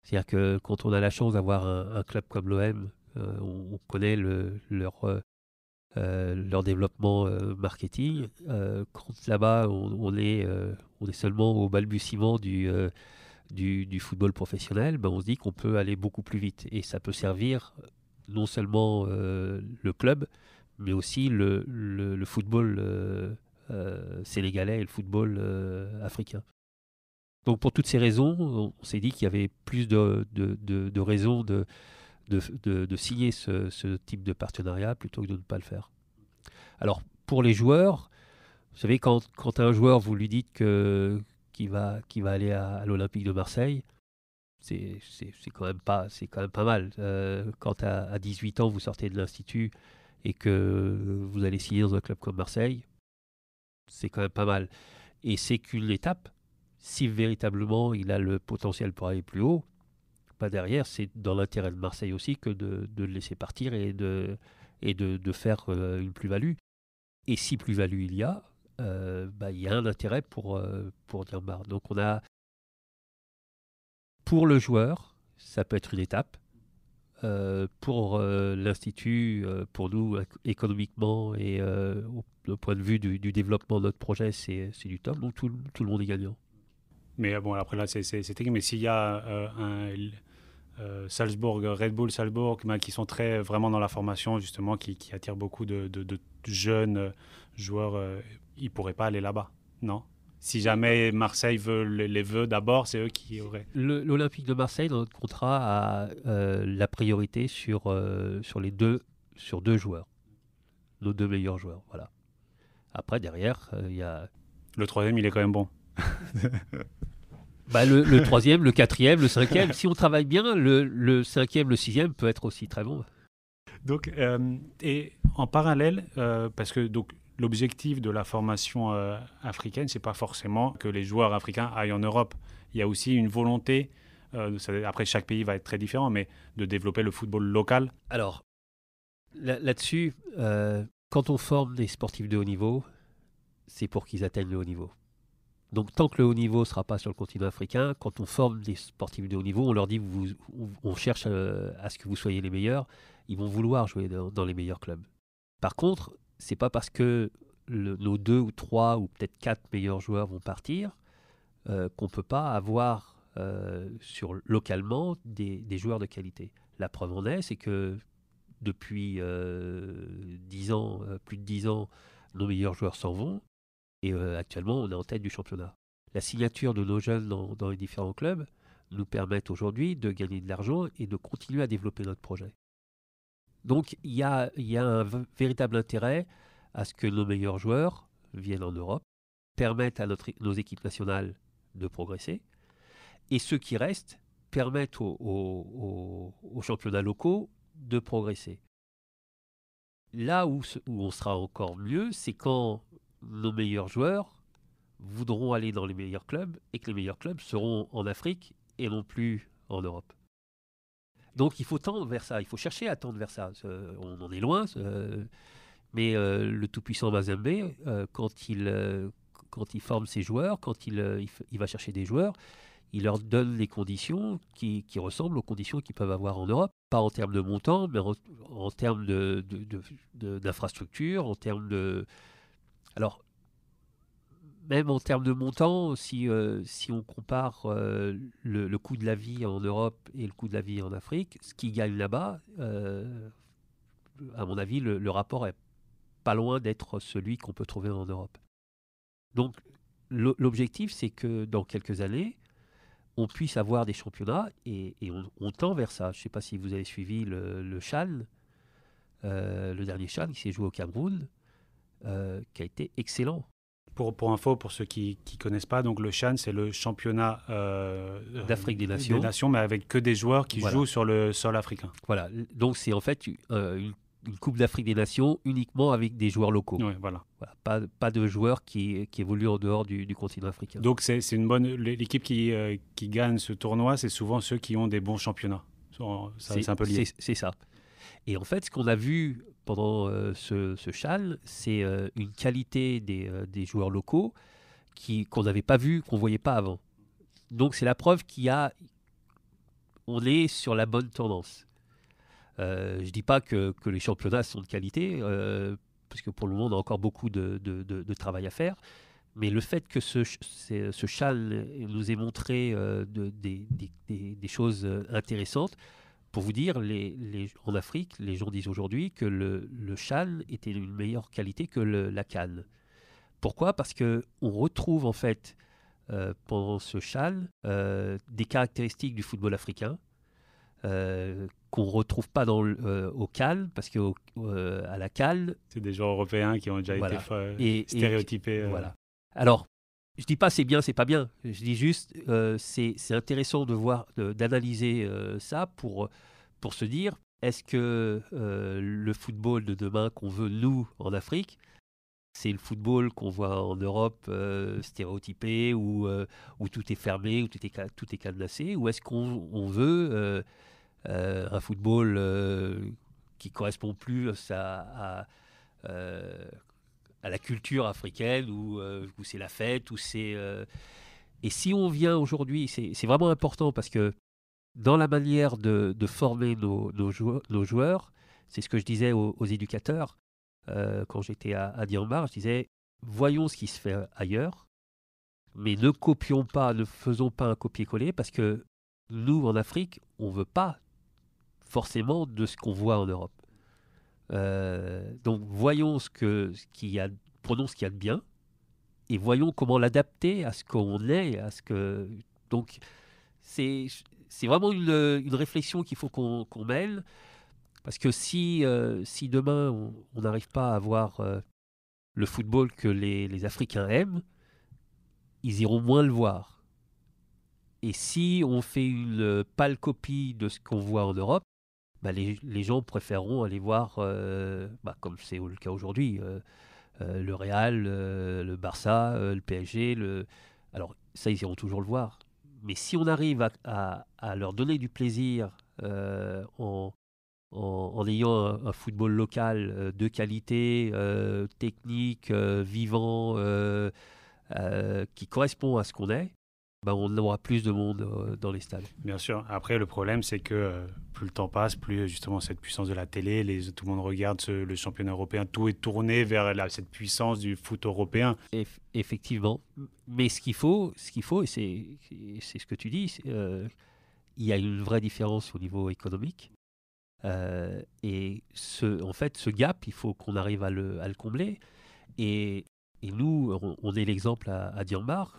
Speaker 2: C'est-à-dire que quand on a la chance d'avoir un club comme l'OM, on connaît leur développement marketing. Quand là-bas, on est seulement au balbutiement du football professionnel, ben on se dit qu'on peut aller beaucoup plus vite. Et ça peut servir non seulement le club, mais aussi le football sénégalais et le football africain. Donc pour toutes ces raisons, on s'est dit qu'il y avait plus de raisons de signer ce type de partenariat plutôt que de ne pas le faire. Alors pour les joueurs, vous savez, quand un joueur, vous lui dites qu'il va aller à l'Olympique de Marseille, c'est quand même pas mal. Quand à 18 ans, vous sortez de l'Institut et que vous allez signer dans un club comme Marseille, c'est quand même pas mal. Et c'est qu'une étape. Si véritablement il a le potentiel pour aller plus haut, pas derrière, c'est dans l'intérêt de Marseille aussi que de le laisser partir et de faire une plus-value. Et si plus-value il y a un intérêt pour dire bah. Donc on a, pour le joueur, ça peut être une étape. Pour l'Institut, pour nous, économiquement et au point de vue du développement de notre projet, c'est du top. Donc tout le monde est gagnant.
Speaker 1: Mais bon, après là, c'est technique. Mais s'il y a Salzbourg, Red Bull Salzbourg, qui sont très vraiment dans la formation, justement, qui attirent beaucoup de jeunes joueurs, ils ne pourraient pas aller là-bas, non? Si jamais Marseille les veut d'abord, c'est eux qui auraient...
Speaker 2: L'Olympique de Marseille, dans notre contrat, a la priorité sur deux joueurs. Nos deux meilleurs joueurs, voilà. Après, derrière, il y a...
Speaker 1: Le troisième, il est quand même bon.
Speaker 2: Le troisième, le quatrième, le cinquième. Si on travaille bien, le cinquième, le sixième peut être aussi très bon.
Speaker 1: Donc, et en parallèle, parce que donc, l'objectif de la formation africaine, c'est pas forcément que les joueurs africains aillent en Europe. Il y a aussi une volonté, après chaque pays va être très différent, mais de développer le football local.
Speaker 2: Alors, là-dessus, quand on forme des sportifs de haut niveau, c'est pour qu'ils atteignent le haut niveau. Donc tant que le haut niveau ne sera pas sur le continent africain, quand on forme des sportifs de haut niveau, on leur dit on cherche à ce que vous soyez les meilleurs, ils vont vouloir jouer dans les meilleurs clubs. Par contre, c'est pas parce que nos 2 ou 3 ou peut-être 4 meilleurs joueurs vont partir qu'on peut pas avoir localement des joueurs de qualité. La preuve en est, c'est que depuis 10 ans, plus de 10 ans, nos meilleurs joueurs s'en vont. Et actuellement, on est en tête du championnat. La signature de nos jeunes dans les différents clubs nous permet aujourd'hui de gagner de l'argent et de continuer à développer notre projet. Donc, il y a un véritable intérêt à ce que nos meilleurs joueurs viennent en Europe, permettent à nos équipes nationales de progresser, et ceux qui restent permettent aux championnats locaux de progresser. Là où on sera encore mieux, c'est quand nos meilleurs joueurs voudront aller dans les meilleurs clubs et que les meilleurs clubs seront en Afrique et non plus en Europe. Donc il faut tendre vers ça, il faut chercher à tendre vers ça. On en est loin, mais le tout-puissant Mazembe, quand il forme ses joueurs, quand il va chercher des joueurs, il leur donne les conditions qui ressemblent aux conditions qu'ils peuvent avoir en Europe. Pas en termes de montant, mais en termes d'infrastructure, en termes de... Alors, même en termes de montant, si on compare le coût de la vie en Europe et le coût de la vie en Afrique, ce qui gagne là-bas, à mon avis, le rapport est pas loin d'être celui qu'on peut trouver en Europe. Donc, l'objectif, c'est que dans quelques années, on puisse avoir des championnats et on tend vers ça. Je ne sais pas si vous avez suivi le CHAN, le dernier CHAN qui s'est joué au Cameroun, qui a été excellent.
Speaker 1: Pour info, pour ceux qui ne connaissent pas, donc le CHAN, c'est le championnat
Speaker 2: d'Afrique des Nations,
Speaker 1: mais avec que des joueurs qui jouent sur le sol africain.
Speaker 2: Voilà, donc c'est en fait une Coupe d'Afrique des Nations uniquement avec des joueurs locaux.
Speaker 1: Ouais, voilà.
Speaker 2: Voilà, pas de joueurs qui évoluent en dehors du continent africain.
Speaker 1: Donc c'est une bonne. L'équipe qui gagne ce tournoi, c'est souvent ceux qui ont des bons championnats. C'est un peu lié.
Speaker 2: C'est ça. Et en fait, ce qu'on a vu pendant ce CHAL, c'est une qualité des joueurs locaux qu'on n'avait pas vu, qu'on ne voyait pas avant. Donc c'est la preuve on est sur la bonne tendance. Je ne dis pas que les championnats sont de qualité, parce que pour le moment, on a encore beaucoup de travail à faire. Mais le fait que ce CHAL nous ait montré des choses intéressantes, pour vous dire, en Afrique, les gens disent aujourd'hui que le CHAL était d'une meilleure qualité que la CAN. Pourquoi ? Parce qu'on retrouve en fait, pendant ce CHAL, des caractéristiques du football africain, qu'on ne retrouve pas au CAN, parce qu'à la CAN...
Speaker 1: C'est des joueurs européens qui ont déjà été stéréotypés.
Speaker 2: Voilà. Alors, je ne dis pas c'est bien, c'est pas bien. Je dis juste, c'est intéressant d'analyser ça pour se dire, est-ce que le football de demain qu'on veut, nous, en Afrique, c'est le football qu'on voit en Europe stéréotypé, où tout est fermé, où tout est cadenassé, ou est-ce qu'on veut un football qui correspond plus à la culture africaine, où c'est la fête, où c'est... Et si on vient aujourd'hui, c'est vraiment important, parce que dans la manière de former nos joueurs, c'est ce que je disais aux éducateurs, quand j'étais à Myanmar, je disais, voyons ce qui se fait ailleurs, mais ne faisons pas un copier-coller, parce que nous, en Afrique, on ne veut pas forcément de ce qu'on voit en Europe. Donc voyons prenons ce qu'il y a de bien, et voyons comment l'adapter à ce qu'on est, donc c'est vraiment une réflexion qu'il faut qu'on mêle, parce que si demain on n'arrive pas à avoir le football que les Africains aiment, ils iront moins le voir. Et si on fait une pâle copie de ce qu'on voit en Europe, les gens préféreront aller voir, comme c'est le cas aujourd'hui, le Real, le Barça, le PSG. Alors ça, ils iront toujours le voir. Mais si on arrive à leur donner du plaisir en ayant un football local de qualité, technique, vivant, qui correspond à ce qu'on est, on aura plus de monde dans les stades.
Speaker 1: Bien sûr. Après, le problème, c'est que plus le temps passe, plus justement cette puissance de la télé, tout le monde regarde le championnat européen, tout est tourné vers cette puissance du foot européen.
Speaker 2: Effectivement. Mais ce qu'il faut, et c'est ce que tu dis, il y a une vraie différence au niveau économique. Et ce gap, il faut qu'on arrive à le combler. Et nous, on est l'exemple à Myanmar.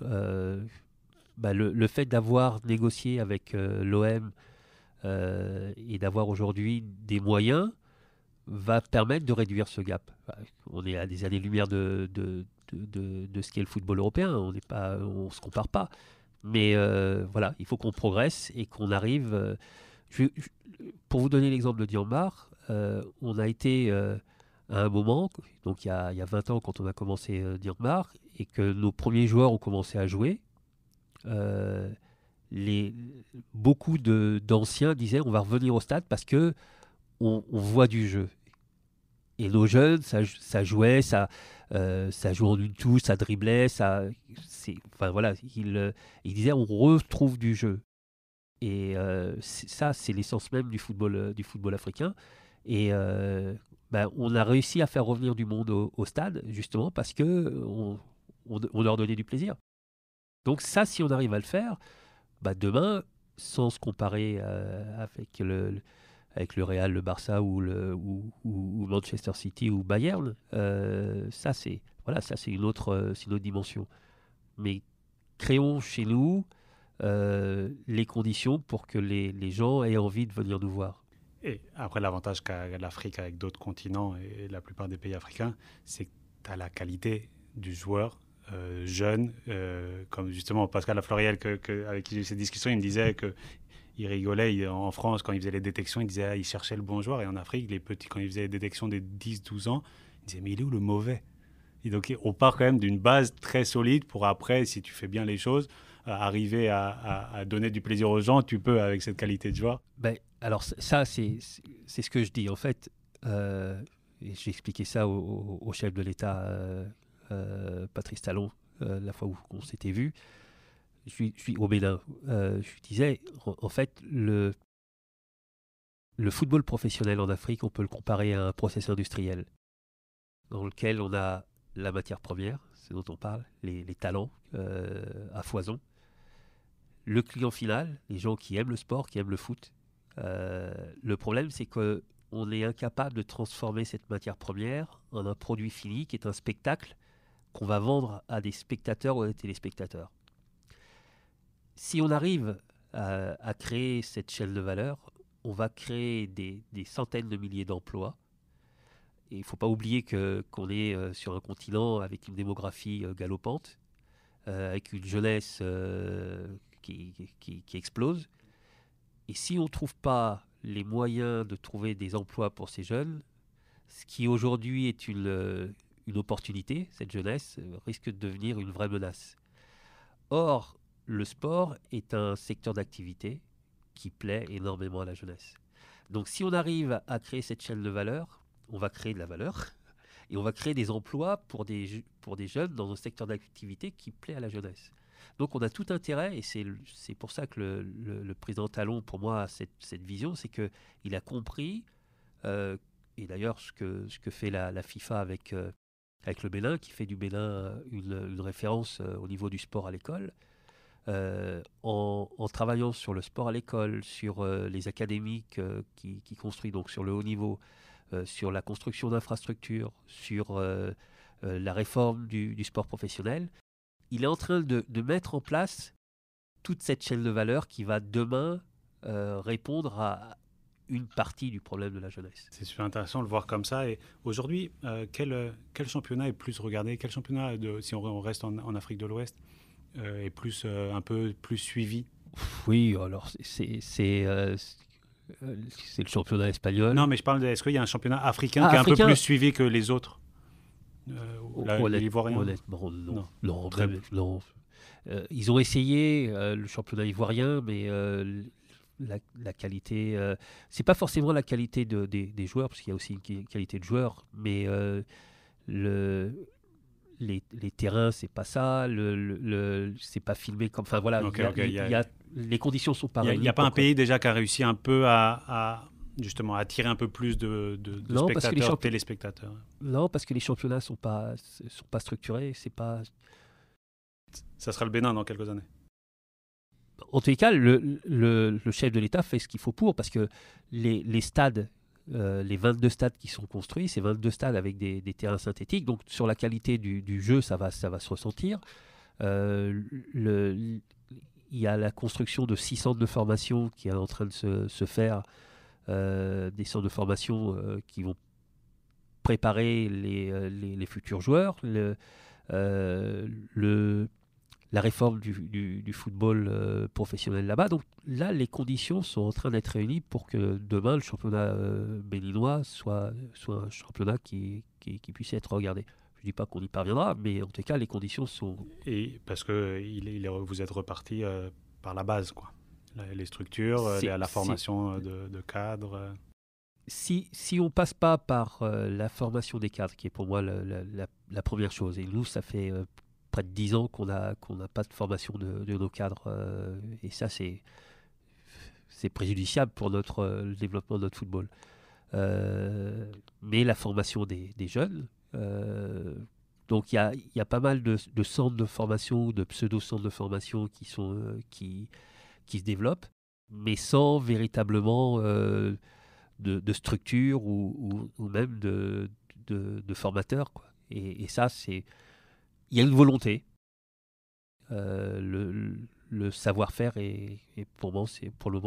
Speaker 2: Le fait d'avoir négocié avec l'OM et d'avoir aujourd'hui des moyens va permettre de réduire ce gap. On est à des années-lumière de ce qu'est le football européen, on ne se compare pas. Mais voilà, il faut qu'on progresse et qu'on arrive... pour vous donner l'exemple de Myanmar, on a été à un moment, donc il y a 20 ans quand on a commencé Myanmar, et que nos premiers joueurs ont commencé à jouer, beaucoup d'anciens disaient on va revenir au stade parce que on voit du jeu. Et nos jeunes, ça jouait, ça jouait en une touche, ça driblait, ils disaient on retrouve du jeu. Et ça, c'est l'essence même du football africain. Et on a réussi à faire revenir du monde au stade, justement parce que on leur donnait du plaisir. Donc ça, si on arrive à le faire, demain, sans se comparer avec le Real, le Barça ou Manchester City ou Bayern, ça c'est une autre dimension. Mais créons chez nous les conditions pour que les gens aient envie de venir nous voir.
Speaker 1: Et après, l'avantage qu'a l'Afrique avec d'autres continents et la plupart des pays africains, c'est que tu as la qualité du joueur jeune, comme justement Pascal Lafloriel avec qui j'ai eu cette discussion, il me disait que il rigolait. En France, quand il faisait les détections, il disait il cherchait le bon joueur. Et en Afrique, les petits, quand il faisait les détections des 10-12 ans, il disait mais il est où le mauvais? Et donc, on part quand même d'une base très solide pour après, si tu fais bien les choses, arriver à donner du plaisir aux gens. Tu peux avec cette qualité de joueur.
Speaker 2: Alors ça, c'est ce que je dis. En fait, et j'ai expliqué ça au chef de l'État, Patrice Talon, la fois où on s'était vu. Je suis au Bénin. Je lui disais, en fait, le football professionnel en Afrique, on peut le comparer à un process industriel dans lequel on a la matière première, c'est dont on parle, les talents à foison. Le client final, les gens qui aiment le sport, qui aiment le foot. Le problème, c'est qu'on est incapable de transformer cette matière première en un produit fini qui est un spectacle qu'on va vendre à des spectateurs ou à des téléspectateurs. Si on arrive à créer cette chaîne de valeur, on va créer des centaines de milliers d'emplois. Et il ne faut pas oublier qu'on est sur un continent avec une démographie galopante, avec une jeunesse qui explose. Et si on ne trouve pas les moyens de trouver des emplois pour ces jeunes, ce qui aujourd'hui est une opportunité, cette jeunesse risque de devenir une vraie menace. Or, le sport est un secteur d'activité qui plaît énormément à la jeunesse. Donc si on arrive à créer cette chaîne de valeur, on va créer de la valeur et on va créer des emplois pour des jeunes dans un secteur d'activité qui plaît à la jeunesse. Donc on a tout intérêt, et c'est pour ça que le président Talon, pour moi, a cette vision, c'est qu'il a compris, et d'ailleurs ce que fait la FIFA avec le Bénin, qui fait du Bénin une référence au niveau du sport à l'école, en travaillant sur le sport à l'école, sur les académies qui construit, donc sur le haut niveau, sur la construction d'infrastructures, sur la réforme du sport professionnel. Il est en train de mettre en place toute cette chaîne de valeur qui va demain répondre à une partie du problème de la jeunesse.
Speaker 1: C'est super intéressant de le voir comme ça. Et aujourd'hui, quel championnat est plus regardé? Quel championnat, si on reste en Afrique de l'Ouest, est un peu plus suivi?
Speaker 2: Oui, alors c'est le championnat espagnol.
Speaker 1: Non, mais je parle est-ce qu'il y a un championnat africain qui est un peu plus suivi que les autres? L'Ivoirien?
Speaker 2: Honnêtement, non. Ils ont essayé le championnat ivoirien, mais la qualité, c'est pas forcément la qualité des joueurs, parce qu'il y a aussi une qualité de joueurs, mais les terrains, c'est pas ça, c'est pas filmé comme. Enfin voilà, les conditions sont pas réunies.
Speaker 1: Il n'y a pas un pays déjà qui a réussi un peu justement à attirer un peu plus de spectateurs, téléspectateurs.
Speaker 2: Non, parce que les championnats sont pas structurés, c'est pas.
Speaker 1: Ça sera le Bénin dans quelques années.
Speaker 2: En tous les cas, le chef de l'État fait ce qu'il faut pour, parce que les stades, les 22 stades qui sont construits, c'est 22 stades avec des terrains synthétiques, donc sur la qualité du jeu, ça va se ressentir. Il y a la construction de 6 centres de formation qui est en train de se faire, des centres de formation qui vont préparer les futurs joueurs. La réforme du football professionnel là-bas. Donc là, les conditions sont en train d'être réunies pour que demain, le championnat béninois soit un championnat qui puisse être regardé. Je ne dis pas qu'on y parviendra, mais en tout cas, les conditions sont...
Speaker 1: Et parce que vous êtes reparti par la base, quoi. Les structures, la formation de cadres.
Speaker 2: Si on ne passe pas par la formation des cadres, qui est pour moi la première chose, et nous, ça fait... près de 10 ans qu'on n'a pas de formation de nos cadres, et ça c'est préjudiciable pour le développement de notre football. Mais la formation des jeunes, donc il y a pas mal de centres de formation, de pseudo-centres de formation qui se développent, mais sans véritablement de structure ou même de formateurs, quoi. Et ça, c'est... Il y a une volonté, le savoir-faire, et pour le moment,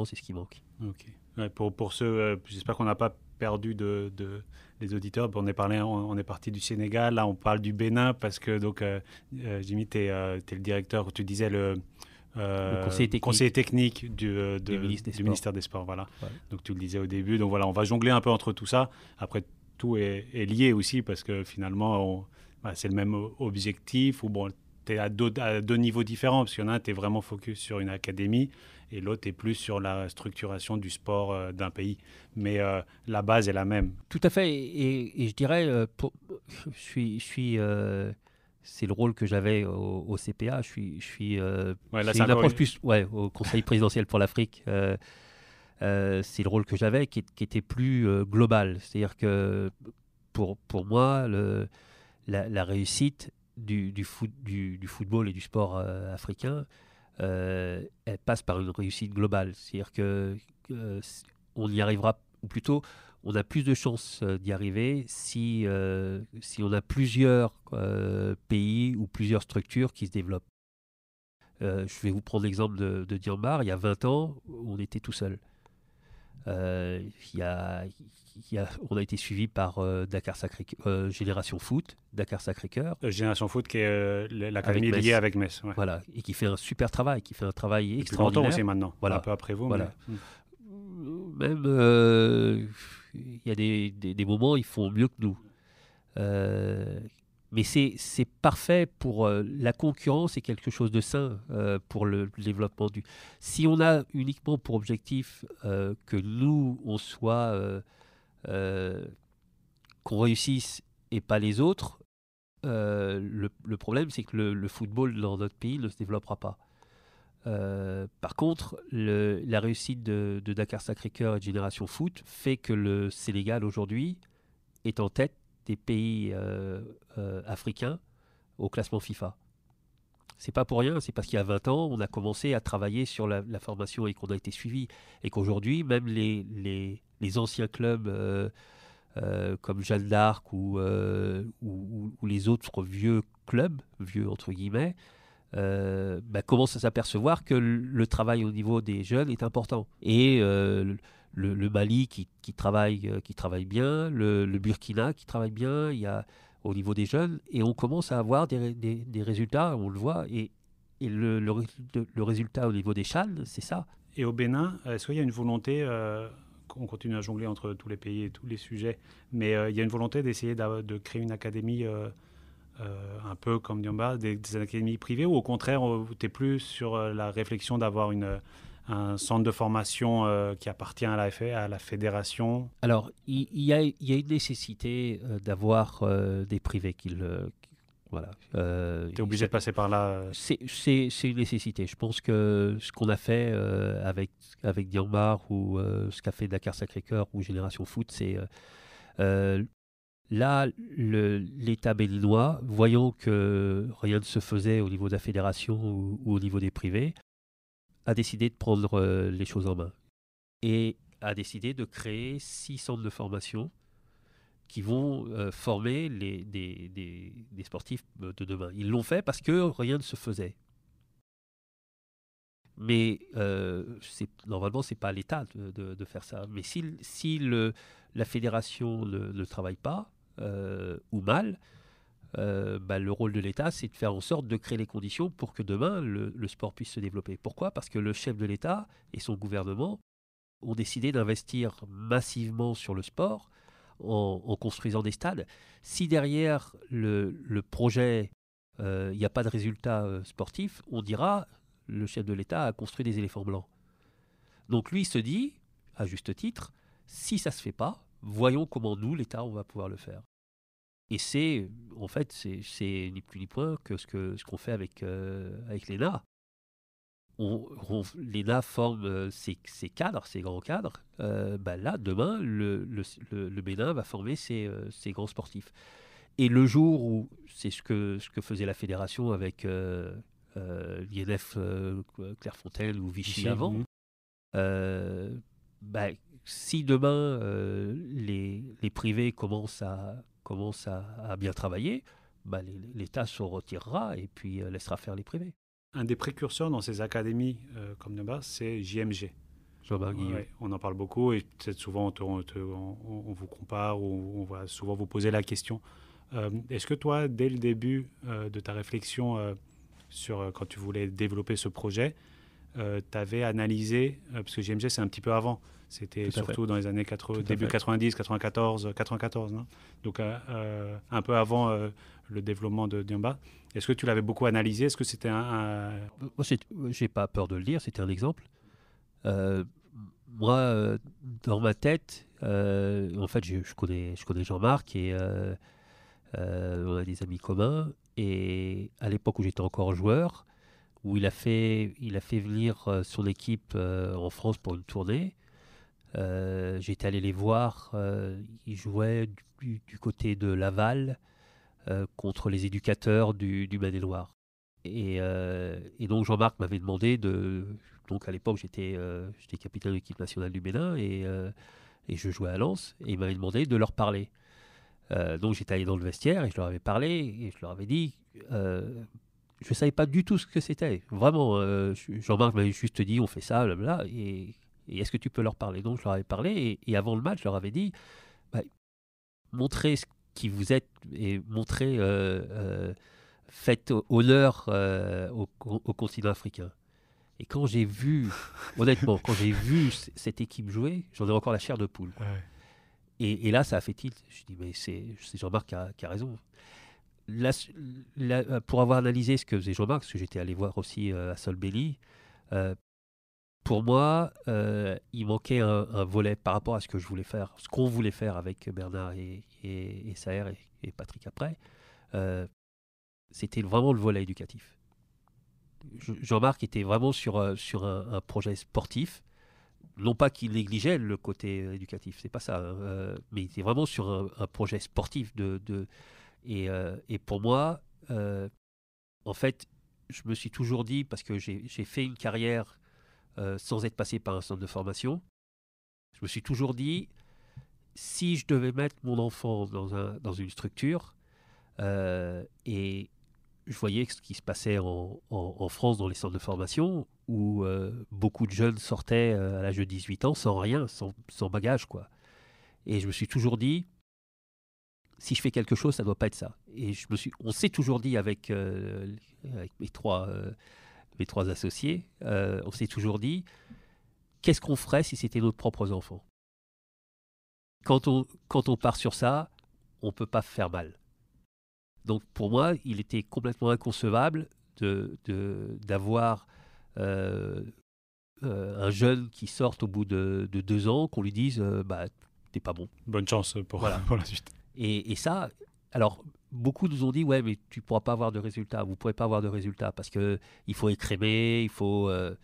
Speaker 2: c'est ce qui manque.
Speaker 1: Ok. Ouais, pour ceux, j'espère qu'on n'a pas perdu les auditeurs. On est parti du Sénégal, là on parle du Bénin, parce que donc, Jimmy, tu es le directeur, tu disais
Speaker 2: Le
Speaker 1: conseiller technique
Speaker 2: du
Speaker 1: ministère des Sports. Voilà.
Speaker 2: Ouais.
Speaker 1: Donc tu le disais au début. Donc voilà, on va jongler un peu entre tout ça. Après, tout est lié aussi parce que finalement, c'est le même objectif. Ou bon, tu es à deux niveaux différents parce qu'il y en a un, tu es vraiment focus sur une académie et l'autre est plus sur la structuration du sport d'un pays. Mais la base est la même.
Speaker 2: Tout à fait. Et je dirais, c'est le rôle que j'avais au CPA.
Speaker 1: Ouais, là,
Speaker 2: C'est une approche plus au Conseil présidentiel pour l'Afrique. C'est le rôle que j'avais qui était plus global. C'est-à-dire que pour moi, la réussite du football et du sport africain, elle passe par une réussite globale. C'est-à-dire on y arrivera, ou plutôt, on a plus de chances d'y arriver si on a plusieurs pays ou plusieurs structures qui se développent. Je vais vous prendre l'exemple de Diambar. Il y a 20 ans, on était tout seul. On a été suivi par Génération Foot, Dakar Sacré-Cœur.
Speaker 1: Génération Foot qui est l'académie liée avec Metz. Ouais.
Speaker 2: Voilà, et qui fait un super travail, qui fait un travail
Speaker 1: depuis
Speaker 2: extraordinaire.
Speaker 1: Depuis longtemps aussi maintenant,
Speaker 2: voilà.
Speaker 1: Un peu après vous.
Speaker 2: Voilà.
Speaker 1: Mais...
Speaker 2: Même, il y a des moments, ils font mieux que nous. Mais c'est parfait pour la concurrence, c'est quelque chose de sain pour le développement du. Si on a uniquement pour objectif que nous, on soit. Qu'on réussisse et pas les autres, le problème, c'est que le football dans notre pays ne se développera pas. Par contre, la réussite de Dakar Sacré-Cœur et de Génération Foot fait que le Sénégal aujourd'hui est en tête des pays africains au classement FIFA. C'est pas pour rien, c'est parce qu'il y a 20 ans, on a commencé à travailler sur la formation et qu'on a été suivi. Et qu'aujourd'hui, même les anciens clubs comme Jeanne d'Arc ou les autres vieux clubs, vieux entre guillemets, commencent à s'apercevoir que le travail au niveau des jeunes est important. Et le Mali qui travaille bien, le Burkina qui travaille bien, il y a au niveau des jeunes, et on commence à avoir des résultats, on le voit, et le résultat au niveau des CHAN, c'est ça.
Speaker 1: Et au Bénin, est-ce qu'il y a une volonté, on continue à jongler entre tous les pays et tous les sujets, mais il y a une volonté d'essayer de créer une académie un peu comme Diamba, des académies privées, ou au contraire, tu es plus sur la réflexion d'avoir un centre de formation qui appartient à la fédération?
Speaker 2: Alors, il y a une nécessité d'avoir des privés voilà.
Speaker 1: Tu es obligé de passer par là.
Speaker 2: C'est une nécessité. Je pense que ce qu'on a fait avec Diambar ou ce qu'a fait Dakar Sacré-Cœur ou Génération Foot, c'est là, l'État béninois, voyant que rien ne se faisait au niveau de la fédération ou au niveau des privés, a décidé de prendre les choses en main et a décidé de créer 6 centres de formation qui vont former des sportifs de demain. Ils l'ont fait parce que rien ne se faisait. Mais normalement, ce n'est pas à l'État de faire ça. Mais si la fédération ne travaille pas, ou mal, le rôle de l'État, c'est de faire en sorte de créer les conditions pour que demain, le sport puisse se développer. Pourquoi ? Parce que le chef de l'État et son gouvernement ont décidé d'investir massivement sur le sport en construisant des stades. Si derrière le projet, il n'y a pas de résultat sportif, on dira le chef de l'État a construit des éléphants blancs. Donc lui, il se dit, à juste titre, si ça ne se fait pas, voyons comment nous, l'État, on va pouvoir le faire. Et c'est ni plus ni moins que ce qu'on fait avec l'ENA. L'ENA forme ses cadres, ses grands cadres. Là, demain, le Bénin va former ses grands sportifs. Et le jour où, c'est ce que faisait la fédération avec l'INF Clairefontaine ou Vichy avant, si demain les privés commencent à bien travailler, l'État se retirera et puis laissera faire les privés.
Speaker 1: Un des précurseurs dans ces académies comme de base, c'est JMG.
Speaker 2: Jean-Marc Guillot.
Speaker 1: Ouais, on en parle beaucoup et peut-être souvent on vous compare ou on va souvent vous poser la question. Est-ce que toi, dès le début de ta réflexion quand tu voulais développer ce projet, tu avais analysé, parce que JMG c'est un petit peu avant, c'était surtout dans les années début 90, 94, non? Donc un peu avant le développement de Diamba. Est-ce que tu l'avais beaucoup analysé? Est-ce que c'était
Speaker 2: Moi, j'ai pas peur de le dire, c'était un exemple. Moi, dans ma tête, en fait, je connais Jean-Marc et on a des amis communs. Et à l'époque où j'étais encore joueur, où il a fait venir son équipe en France pour une tournée, j'étais allé les voir. Ils jouaient du côté de Laval contre les éducateurs du Maine-et-Loire. Et donc Jean-Marc m'avait demandé donc à l'époque j'étais capitaine de l'équipe nationale du Bénin et je jouais à Lens, et il m'avait demandé de leur parler. Donc j'étais allé dans le vestiaire et je leur avais parlé et je leur avais dit, je ne savais pas du tout ce que c'était. Vraiment, Jean-Marc m'avait juste dit on fait ça, blablabla, et est-ce que tu peux leur parler? Donc je leur avais parlé et avant le match je leur avais dit, montrez ce qui vous êtes et montrez, faites honneur au continent africain. Et quand j'ai vu, honnêtement, cette équipe jouer, j'en ai encore la chair de poule.
Speaker 1: Ouais.
Speaker 2: Et là, ça a fait tilt. Je dis, mais c'est Jean-Marc qui a raison. Là, pour avoir analysé ce que faisait Jean-Marc, parce que j'étais allé voir aussi à Solbelli, pour moi, il manquait un volet par rapport à ce que je voulais faire, ce qu'on voulait faire avec Bernard et Saher et Patrick après. C'était vraiment le volet éducatif. Jean-Marc était vraiment sur un projet sportif. Non pas qu'il négligeait le côté éducatif, c'est pas ça, mais il était vraiment sur un projet sportif. Et pour moi, en fait, je me suis toujours dit, parce que j'ai fait une carrière sans être passé par un centre de formation, je me suis toujours dit, si je devais mettre mon enfant dans une structure, et je voyais ce qui se passait en France dans les centres de formation, où beaucoup de jeunes sortaient à l'âge de 18 ans sans rien, sans bagage, quoi. Et je me suis toujours dit, si je fais quelque chose, ça ne doit pas être ça. Et on s'est toujours dit avec mes trois associés, on s'est toujours dit, qu'est-ce qu'on ferait si c'était nos propres enfants? Quand on part sur ça, on ne peut pas faire mal. Donc pour moi, il était complètement inconcevable d'avoir un jeune qui sorte au bout de 2 ans, qu'on lui dise t'es pas bon.
Speaker 1: Bonne chance pour la suite.
Speaker 2: Et ça, alors beaucoup nous ont dit ouais, mais tu pourras pas avoir de résultats, vous pourrez pas avoir de résultats parce que il faut écrémer, il faut on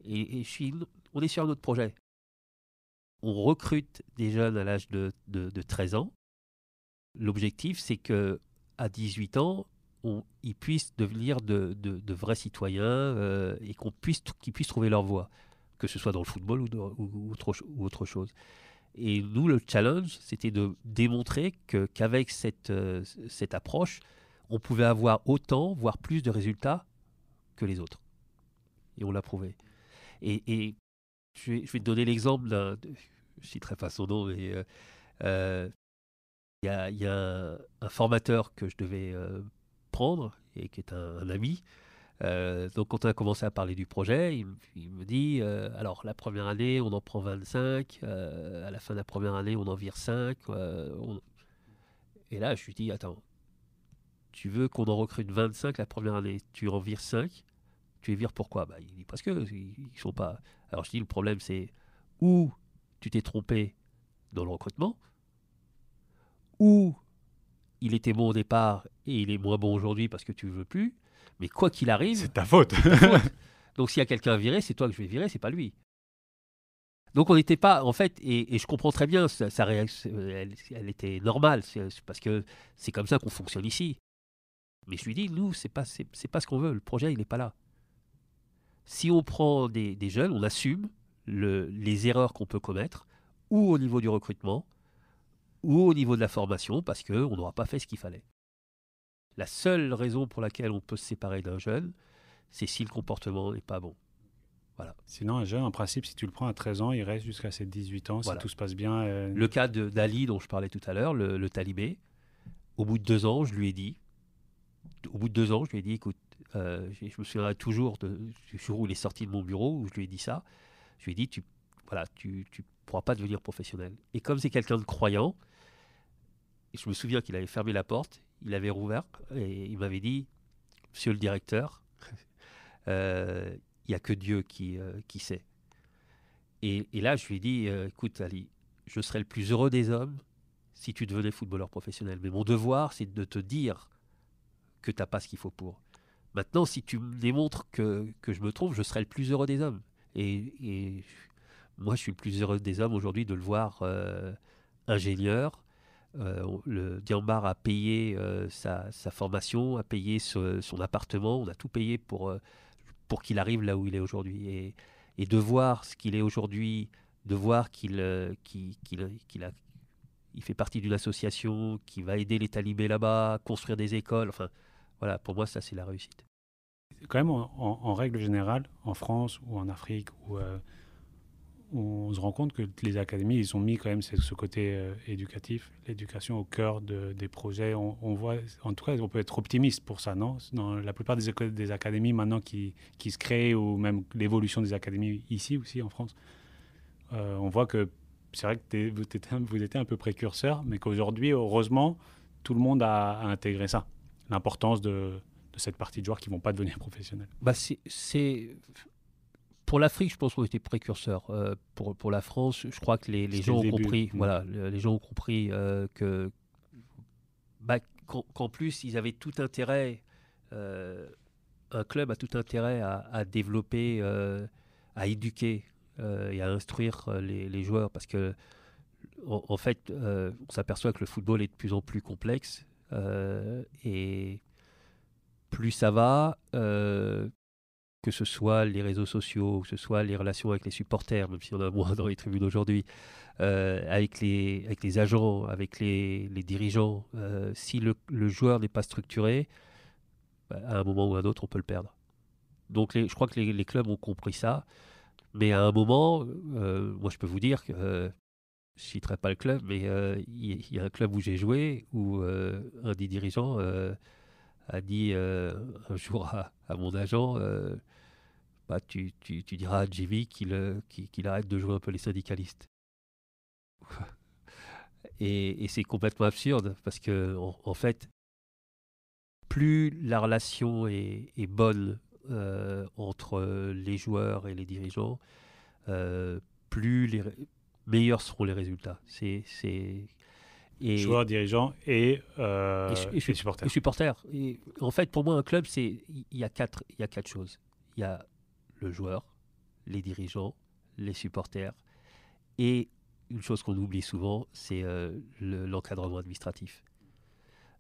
Speaker 2: est sur un autre projet. On recrute des jeunes à l'âge de 13 ans. L'objectif, c'est que à 18 ans, ils puissent devenir de vrais citoyens et qu'ils puissent trouver leur voie, que ce soit dans le football ou autre chose. Et nous, le challenge, c'était de démontrer qu'avec cette approche, on pouvait avoir autant, voire plus de résultats que les autres. Et on l'a prouvé. Et je vais te donner l'exemple je ne citerai pas son nom, mais il y a un formateur que je devais prendre, et qui est un ami. Donc quand on a commencé à parler du projet, il me dit, alors la première année, on en prend 25, à la fin de la première année, on en vire 5. Et là, je lui dis, attends, tu veux qu'on en recrute 25 la première année, tu en vires 5, tu les vires pourquoi? Il dit, parce qu'ils ne sont pas... Alors je dis, le problème, c'est où tu t'es trompé dans le recrutement, ou il était bon au départ et il est moins bon aujourd'hui parce que tu ne veux plus, mais quoi qu'il arrive,
Speaker 1: c'est ta faute.
Speaker 2: Donc s'il y a quelqu'un à virer, c'est toi que je vais virer, c'est pas lui. Donc on n'était pas, en fait, et je comprends très bien, sa réaction, elle était normale, c'est parce que c'est comme ça qu'on fonctionne ici. Mais je lui dis, nous, c'est pas ce qu'on veut, le projet, il n'est pas là. Si on prend des jeunes, on assume les erreurs qu'on peut commettre, ou au niveau du recrutement, ou au niveau de la formation, parce qu'on n'aura pas fait ce qu'il fallait. La seule raison pour laquelle on peut se séparer d'un jeune, c'est si le comportement n'est pas bon. Voilà.
Speaker 1: Sinon, un jeune, en principe, si tu le prends à 13 ans, il reste jusqu'à ses 18 ans, voilà. Si tout se passe bien.
Speaker 2: Le cas d'Ali, dont je parlais tout à l'heure, le talibé, au bout de 2 ans, je lui ai dit, écoute, Je me souviendrai toujours du jour où il est sorti de mon bureau, où je lui ai dit ça. Je lui ai dit, tu pourras pas devenir professionnel. Et comme c'est quelqu'un de croyant, je me souviens qu'il avait fermé la porte, il avait rouvert, et il m'avait dit, monsieur le directeur, il n'y a que Dieu qui sait. Et là, je lui ai dit, écoute, Ali, je serais le plus heureux des hommes si tu devenais footballeur professionnel. Mais mon devoir, c'est de te dire que tu n'as pas ce qu'il faut pour. Maintenant, si tu me démontres que je me trompe, je serai le plus heureux des hommes. Et moi, je suis le plus heureux des hommes aujourd'hui de le voir ingénieur. Le Diambar a payé sa formation, a payé son appartement, on a tout payé pour qu'il arrive là où il est aujourd'hui. Et de voir ce qu'il est aujourd'hui, de voir qu'il fait partie d'une association qui va aider les talibés là-bas, construire des écoles, enfin, voilà, pour moi, ça, c'est la réussite.
Speaker 1: Quand même, en règle générale, en France ou en Afrique, on se rend compte que les académies, ils ont mis quand même ce côté éducatif, l'éducation au cœur des projets. On voit, en tout cas, on peut être optimiste pour ça, non? Dans la plupart des académies maintenant qui se créent, ou même l'évolution des académies ici aussi en France, on voit que c'est vrai que vous étiez un peu précurseur, mais qu'aujourd'hui, heureusement, tout le monde a intégré ça, l'importance de cette partie de joueurs qui ne vont pas devenir professionnels.
Speaker 2: Bah pour l'Afrique, je pense qu'on était précurseurs. Pour la France, je crois que les gens ont compris. Voilà, les gens ont compris qu'en plus, ils avaient tout intérêt. Un club a tout intérêt à développer, à éduquer et à instruire les joueurs, parce que en fait, on s'aperçoit que le football est de plus en plus complexe et plus ça va. Que ce soit les réseaux sociaux, que ce soit les relations avec les supporters, même si on a moins dans les tribunes aujourd'hui, avec les agents, avec les dirigeants, si le joueur n'est pas structuré, à un moment ou à un autre, on peut le perdre. Donc je crois que les clubs ont compris ça, mais à un moment, moi je peux vous dire que, je ne citerai pas le club, mais il y a un club où j'ai joué, où un des dirigeants a dit un jour à mon agent, tu diras à Jimmy qu'il arrête de jouer un peu les syndicalistes. Et c'est complètement absurde, parce que en fait, plus la relation est bonne entre les joueurs et les dirigeants, plus meilleurs seront les résultats.
Speaker 1: Joueurs, dirigeants et supporters.
Speaker 2: Et supporters. Et en fait, pour moi, un club, il y a quatre choses. Il y a le joueur, les dirigeants, les supporters, et une chose qu'on oublie souvent, c'est l'encadrement administratif.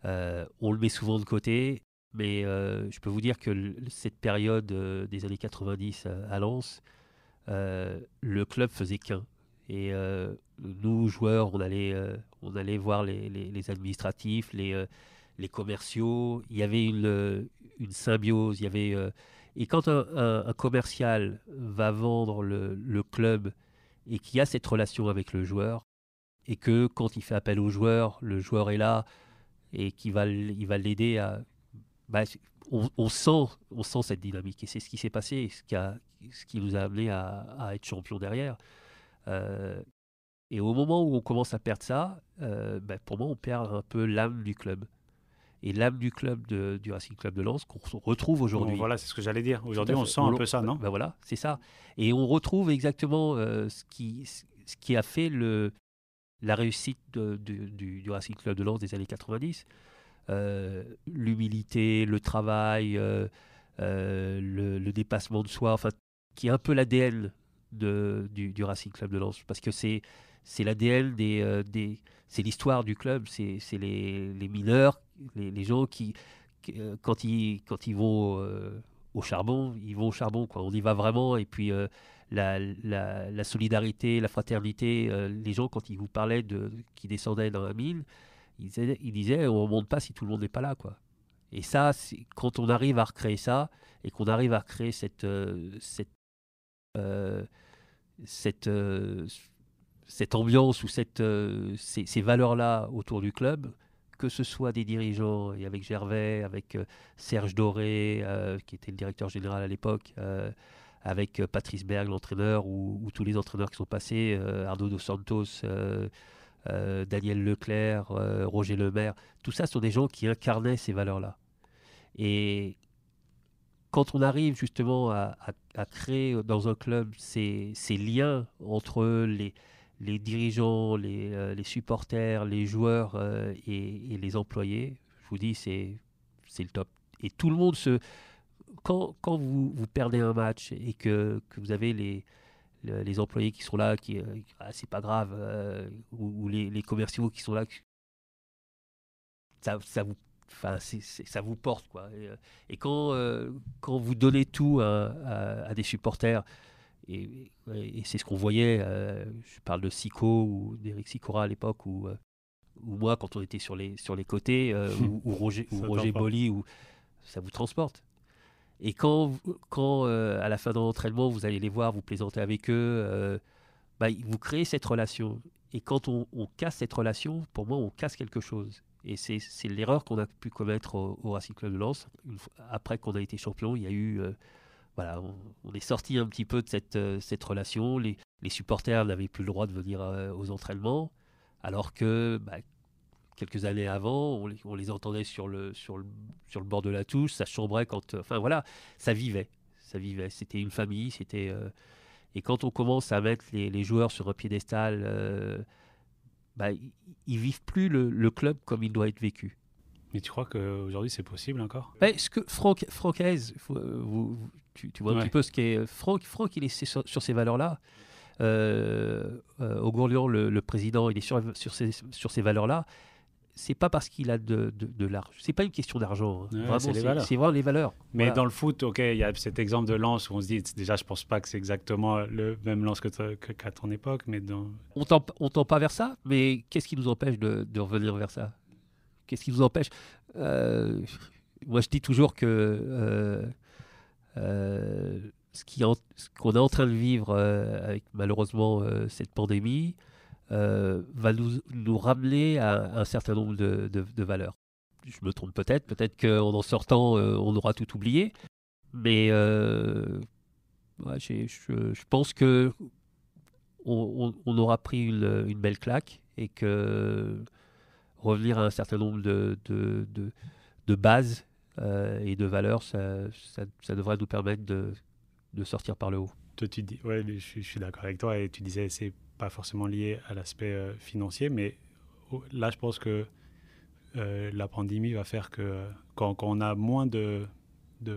Speaker 2: On le met souvent de côté, mais je peux vous dire que cette période des années 90 à Lens, le club faisait qu'un. Et nous, joueurs, on allait voir les administratifs, les commerciaux. Il y avait une symbiose. Il y avait, et quand un commercial va vendre le club et qu'il y a cette relation avec le joueur, et que quand il fait appel au joueur, le joueur est là et il va l'aider à... on sent cette dynamique. Et c'est ce qui s'est passé, ce qui nous a amené à être champion derrière. Et au moment où on commence à perdre ça, pour moi, on perd un peu l'âme du club. Et l'âme du club du Racing Club de Lens qu'on retrouve aujourd'hui.
Speaker 1: Bon, voilà, c'est ce que j'allais dire. Aujourd'hui, on sent un peu ça, non?
Speaker 2: Voilà, c'est ça. Et on retrouve exactement ce qui a fait la réussite du Racing Club de Lens des années 90. L'humilité, le travail, le dépassement de soi, enfin, qui est un peu l'ADN du Racing Club de Lens, parce que c'est l'ADN c'est l'histoire du club, c'est les mineurs, les gens qui quand ils vont au charbon, ils vont au charbon, quoi. On y va vraiment, et puis la solidarité, la fraternité, les gens, quand ils vous parlaient qui descendaient dans la mine, ils disaient on ne monte pas si tout le monde n'est pas là, quoi. Et ça, quand on arrive à recréer ça, et qu'on arrive à recréer cette ambiance ou ces valeurs-là autour du club, que ce soit des dirigeants, et avec Gervais, avec Serge Doré, qui était le directeur général à l'époque, avec Patrice Berg, l'entraîneur, ou tous les entraîneurs qui sont passés, Arnaud Dos Santos, Daniel Leclerc, Roger Lemaire, tout ça sont des gens qui incarnaient ces valeurs-là. Et quand on arrive justement à créer dans un club ces liens entre les dirigeants, les supporters, les joueurs et les employés, je vous dis, c'est le top. Et tout le monde quand vous perdez un match et que vous avez les employés qui sont là, c'est pas grave, ou les commerciaux qui sont là, ça vous, enfin, ça vous porte, quoi. Et quand vous donnez tout à des supporters, et c'est ce qu'on voyait, je parle de Sico ou d'Éric Sicora à l'époque, ou moi quand on était sur les côtés, ou Roger Bolli, ça vous transporte. Et quand à la fin d'un entraînement, vous allez les voir, vous plaisantez avec eux, vous créez cette relation. Et quand on casse cette relation, pour moi, on casse quelque chose. Et c'est l'erreur qu'on a pu commettre au Racing Club de Lens. Après qu'on a été champion, il y a eu... on est sorti un petit peu de cette relation. Les supporters n'avaient plus le droit de venir aux entraînements, alors que quelques années avant, on les entendait sur le bord de la touche, ça chambrait quand... Enfin voilà, ça vivait. C'était une famille, et quand on commence à mettre les joueurs sur un piédestal, ils vivent plus le club comme il doit être vécu.
Speaker 1: Mais tu crois qu'aujourd'hui c'est possible encore?
Speaker 2: Ce que Franck Hez, tu vois un petit peu ce qu'est Franck, il est sur ces valeurs-là. Au Gourlian, le président, il est sur ces valeurs-là. C'est pas parce qu'il a de l'argent. C'est pas une question d'argent.
Speaker 1: Ouais,
Speaker 2: vraiment, c'est vraiment les valeurs.
Speaker 1: Mais dans le foot, ok, il y a cet exemple de Lens où on se dit, déjà, je pense pas que c'est exactement le même Lens qu'à ton époque, mais
Speaker 2: on tend pas vers ça. Mais qu'est-ce qui nous empêche de revenir vers ça? Qu'est-ce qui nous empêche? Moi, je dis toujours que ce qu'on est en train de vivre avec malheureusement cette pandémie va nous ramener à un certain nombre de valeurs. Je me trompe peut-être qu'en sortant, on aura tout oublié, mais je pense que on aura pris une belle claque, et que revenir à un certain nombre de bases et de valeurs, ça devrait nous permettre de sortir par le haut.
Speaker 1: Toi, tu dis, ouais, je suis d'accord avec toi, et tu disais c'est pas forcément lié à l'aspect financier, mais là je pense que la pandémie va faire que quand on a moins de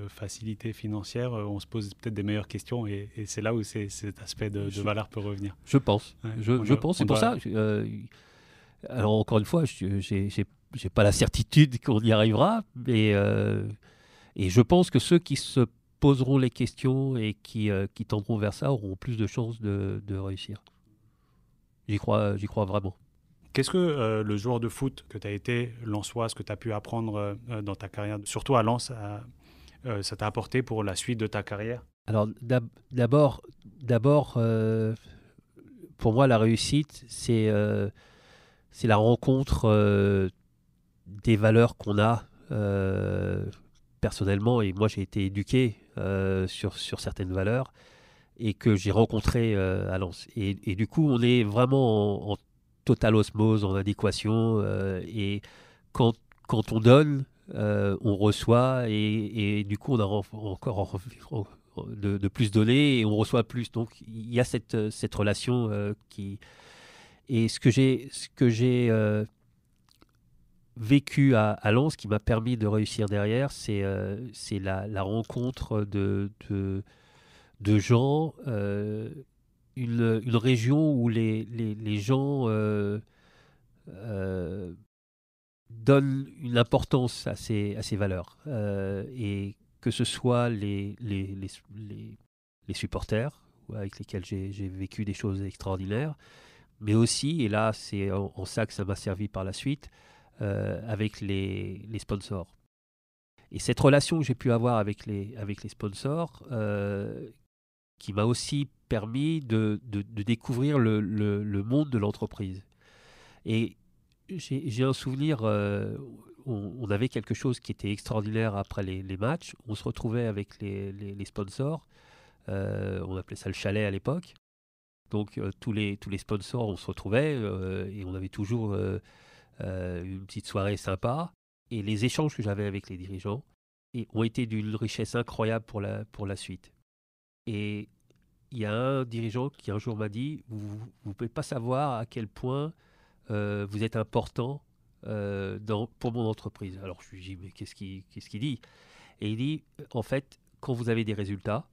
Speaker 1: facilité financière, on se pose peut-être des meilleures questions, et c'est là où cet aspect de valeur peut revenir.
Speaker 2: Je pense.
Speaker 1: Ouais,
Speaker 2: je pense. C'est pour ça. Alors encore une fois, j'ai pas la certitude qu'on y arrivera, mais et je pense que ceux qui se poseront les questions et qui tendront vers ça auront plus de chances de réussir. J'y crois vraiment.
Speaker 1: Qu'est-ce que le joueur de foot que tu as été, lensois, ce que tu as pu apprendre dans ta carrière, surtout à Lens, ça t'a apporté pour la suite de ta carrière?
Speaker 2: Alors d'abord, pour moi, la réussite, c'est la rencontre des valeurs qu'on a personnellement. Et moi, j'ai été éduqué sur certaines valeurs, et que j'ai rencontrées à Lens. Et du coup, on est vraiment en totale osmose, en adéquation. Et quand on donne, on reçoit, et du coup, on a encore de plus donner, et on reçoit plus. Donc, il y a cette relation qui... Et ce que j'ai vécu à Lens, qui m'a permis de réussir derrière, c'est la rencontre de gens, une région où les gens donnent une importance à ces valeurs, et que ce soit les supporters avec lesquels j'ai vécu des choses extraordinaires, mais aussi, et là c'est en ça que ça m'a servi par la suite, avec les sponsors. Et cette relation que j'ai pu avoir avec les sponsors, qui m'a aussi permis de découvrir le monde de l'entreprise. Et j'ai un souvenir, on avait quelque chose qui était extraordinaire après les matchs. On se retrouvait avec les sponsors. On appelait ça le chalet à l'époque. Donc tous les sponsors, on se retrouvait et on avait toujours une petite soirée sympa. Et les échanges que j'avais avec les dirigeants ont été d'une richesse incroyable pour la suite. Et il y a un dirigeant qui un jour m'a dit, vous ne pouvez pas savoir à quel point vous êtes important pour mon entreprise. Alors je lui dis, mais qu'est-ce qu'il dit? Et il dit, en fait, quand vous avez des résultats,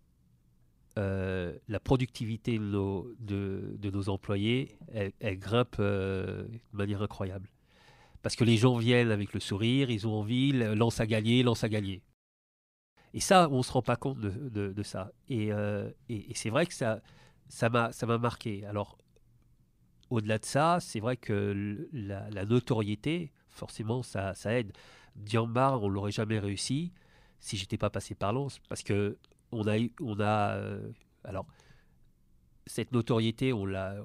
Speaker 2: la productivité de nos employés, elle grimpe de manière incroyable. Parce que les gens viennent avec le sourire, ils ont envie, lance à gagner. Et ça, on ne se rend pas compte de ça. Et c'est vrai que ça m'a marqué. Alors, au-delà de ça, c'est vrai que la notoriété, forcément, ça aide. Diambar, on ne l'aurait jamais réussi si je n'étais pas passé par Lens. Parce que alors, cette notoriété, on l'a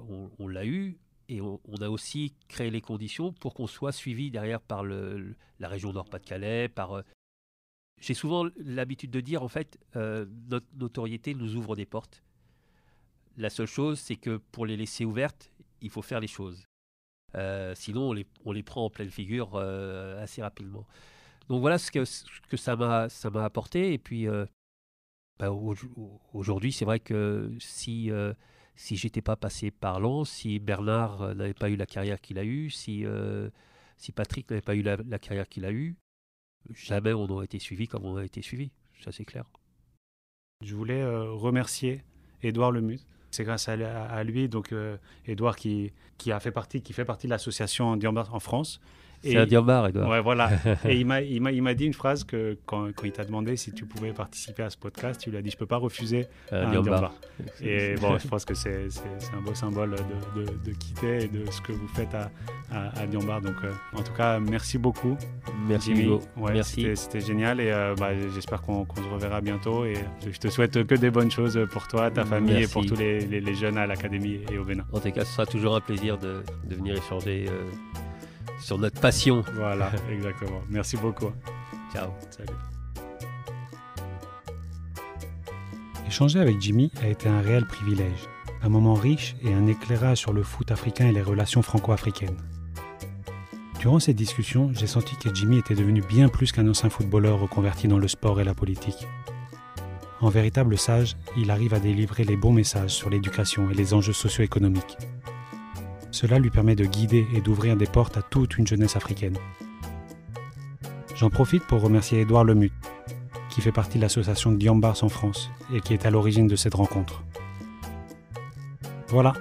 Speaker 2: eue. Et on a aussi créé les conditions pour qu'on soit suivi derrière par la région Nord-Pas-de-Calais. J'ai souvent l'habitude de dire, en fait, notre notoriété nous ouvre des portes. La seule chose, c'est que pour les laisser ouvertes, il faut faire les choses. Sinon, on les prend en pleine figure assez rapidement. Donc voilà ce que ça m'a apporté. Et puis, aujourd'hui, c'est vrai que si j'étais pas passé par Lens, si Bernard n'avait pas eu la carrière qu'il a eue, si Patrick n'avait pas eu la carrière qu'il a eue, jamais on aurait été suivi comme on a été suivi. Ça, c'est clair.
Speaker 1: Je voulais remercier Édouard Lemut. C'est grâce à lui, donc Édouard qui fait partie de l'association Diambar en France.
Speaker 2: C'est un Diambar, Édouard.
Speaker 1: Ouais, voilà. Et il m'a dit une phrase que quand il t'a demandé si tu pouvais participer à ce podcast, tu lui as dit je peux pas refuser un Diambar. Et bon, je pense que c'est un beau symbole de quitter et de ce que vous faites à Diambar. Donc en tout cas, merci beaucoup.
Speaker 2: Merci Hugo. Ouais, merci.
Speaker 1: C'était génial et j'espère qu'on se reverra bientôt. Et je te souhaite que des bonnes choses pour toi, ta famille et pour tous les jeunes à l'Académie et au Bénin.
Speaker 2: En tout cas, ce sera toujours un plaisir de venir échanger sur notre passion.
Speaker 1: Voilà, exactement. Merci beaucoup.
Speaker 2: Ciao.
Speaker 1: Salut. Échanger avec Jimmy a été un réel privilège, un moment riche et un éclairage sur le foot africain et les relations franco-africaines. Durant cette discussion, j'ai senti que Jimmy était devenu bien plus qu'un ancien footballeur reconverti dans le sport et la politique. En véritable sage, il arrive à délivrer les bons messages sur l'éducation et les enjeux socio-économiques. Cela lui permet de guider et d'ouvrir des portes à toute une jeunesse africaine. J'en profite pour remercier Édouard Lemut, qui fait partie de l'association Diambars en France et qui est à l'origine de cette rencontre. Voilà,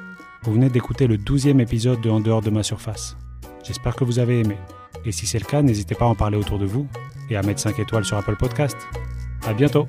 Speaker 1: vous venez d'écouter le 12e épisode de En dehors de ma surface. J'espère que vous avez aimé. Et si c'est le cas, n'hésitez pas à en parler autour de vous et à mettre 5 étoiles sur Apple Podcast. À bientôt!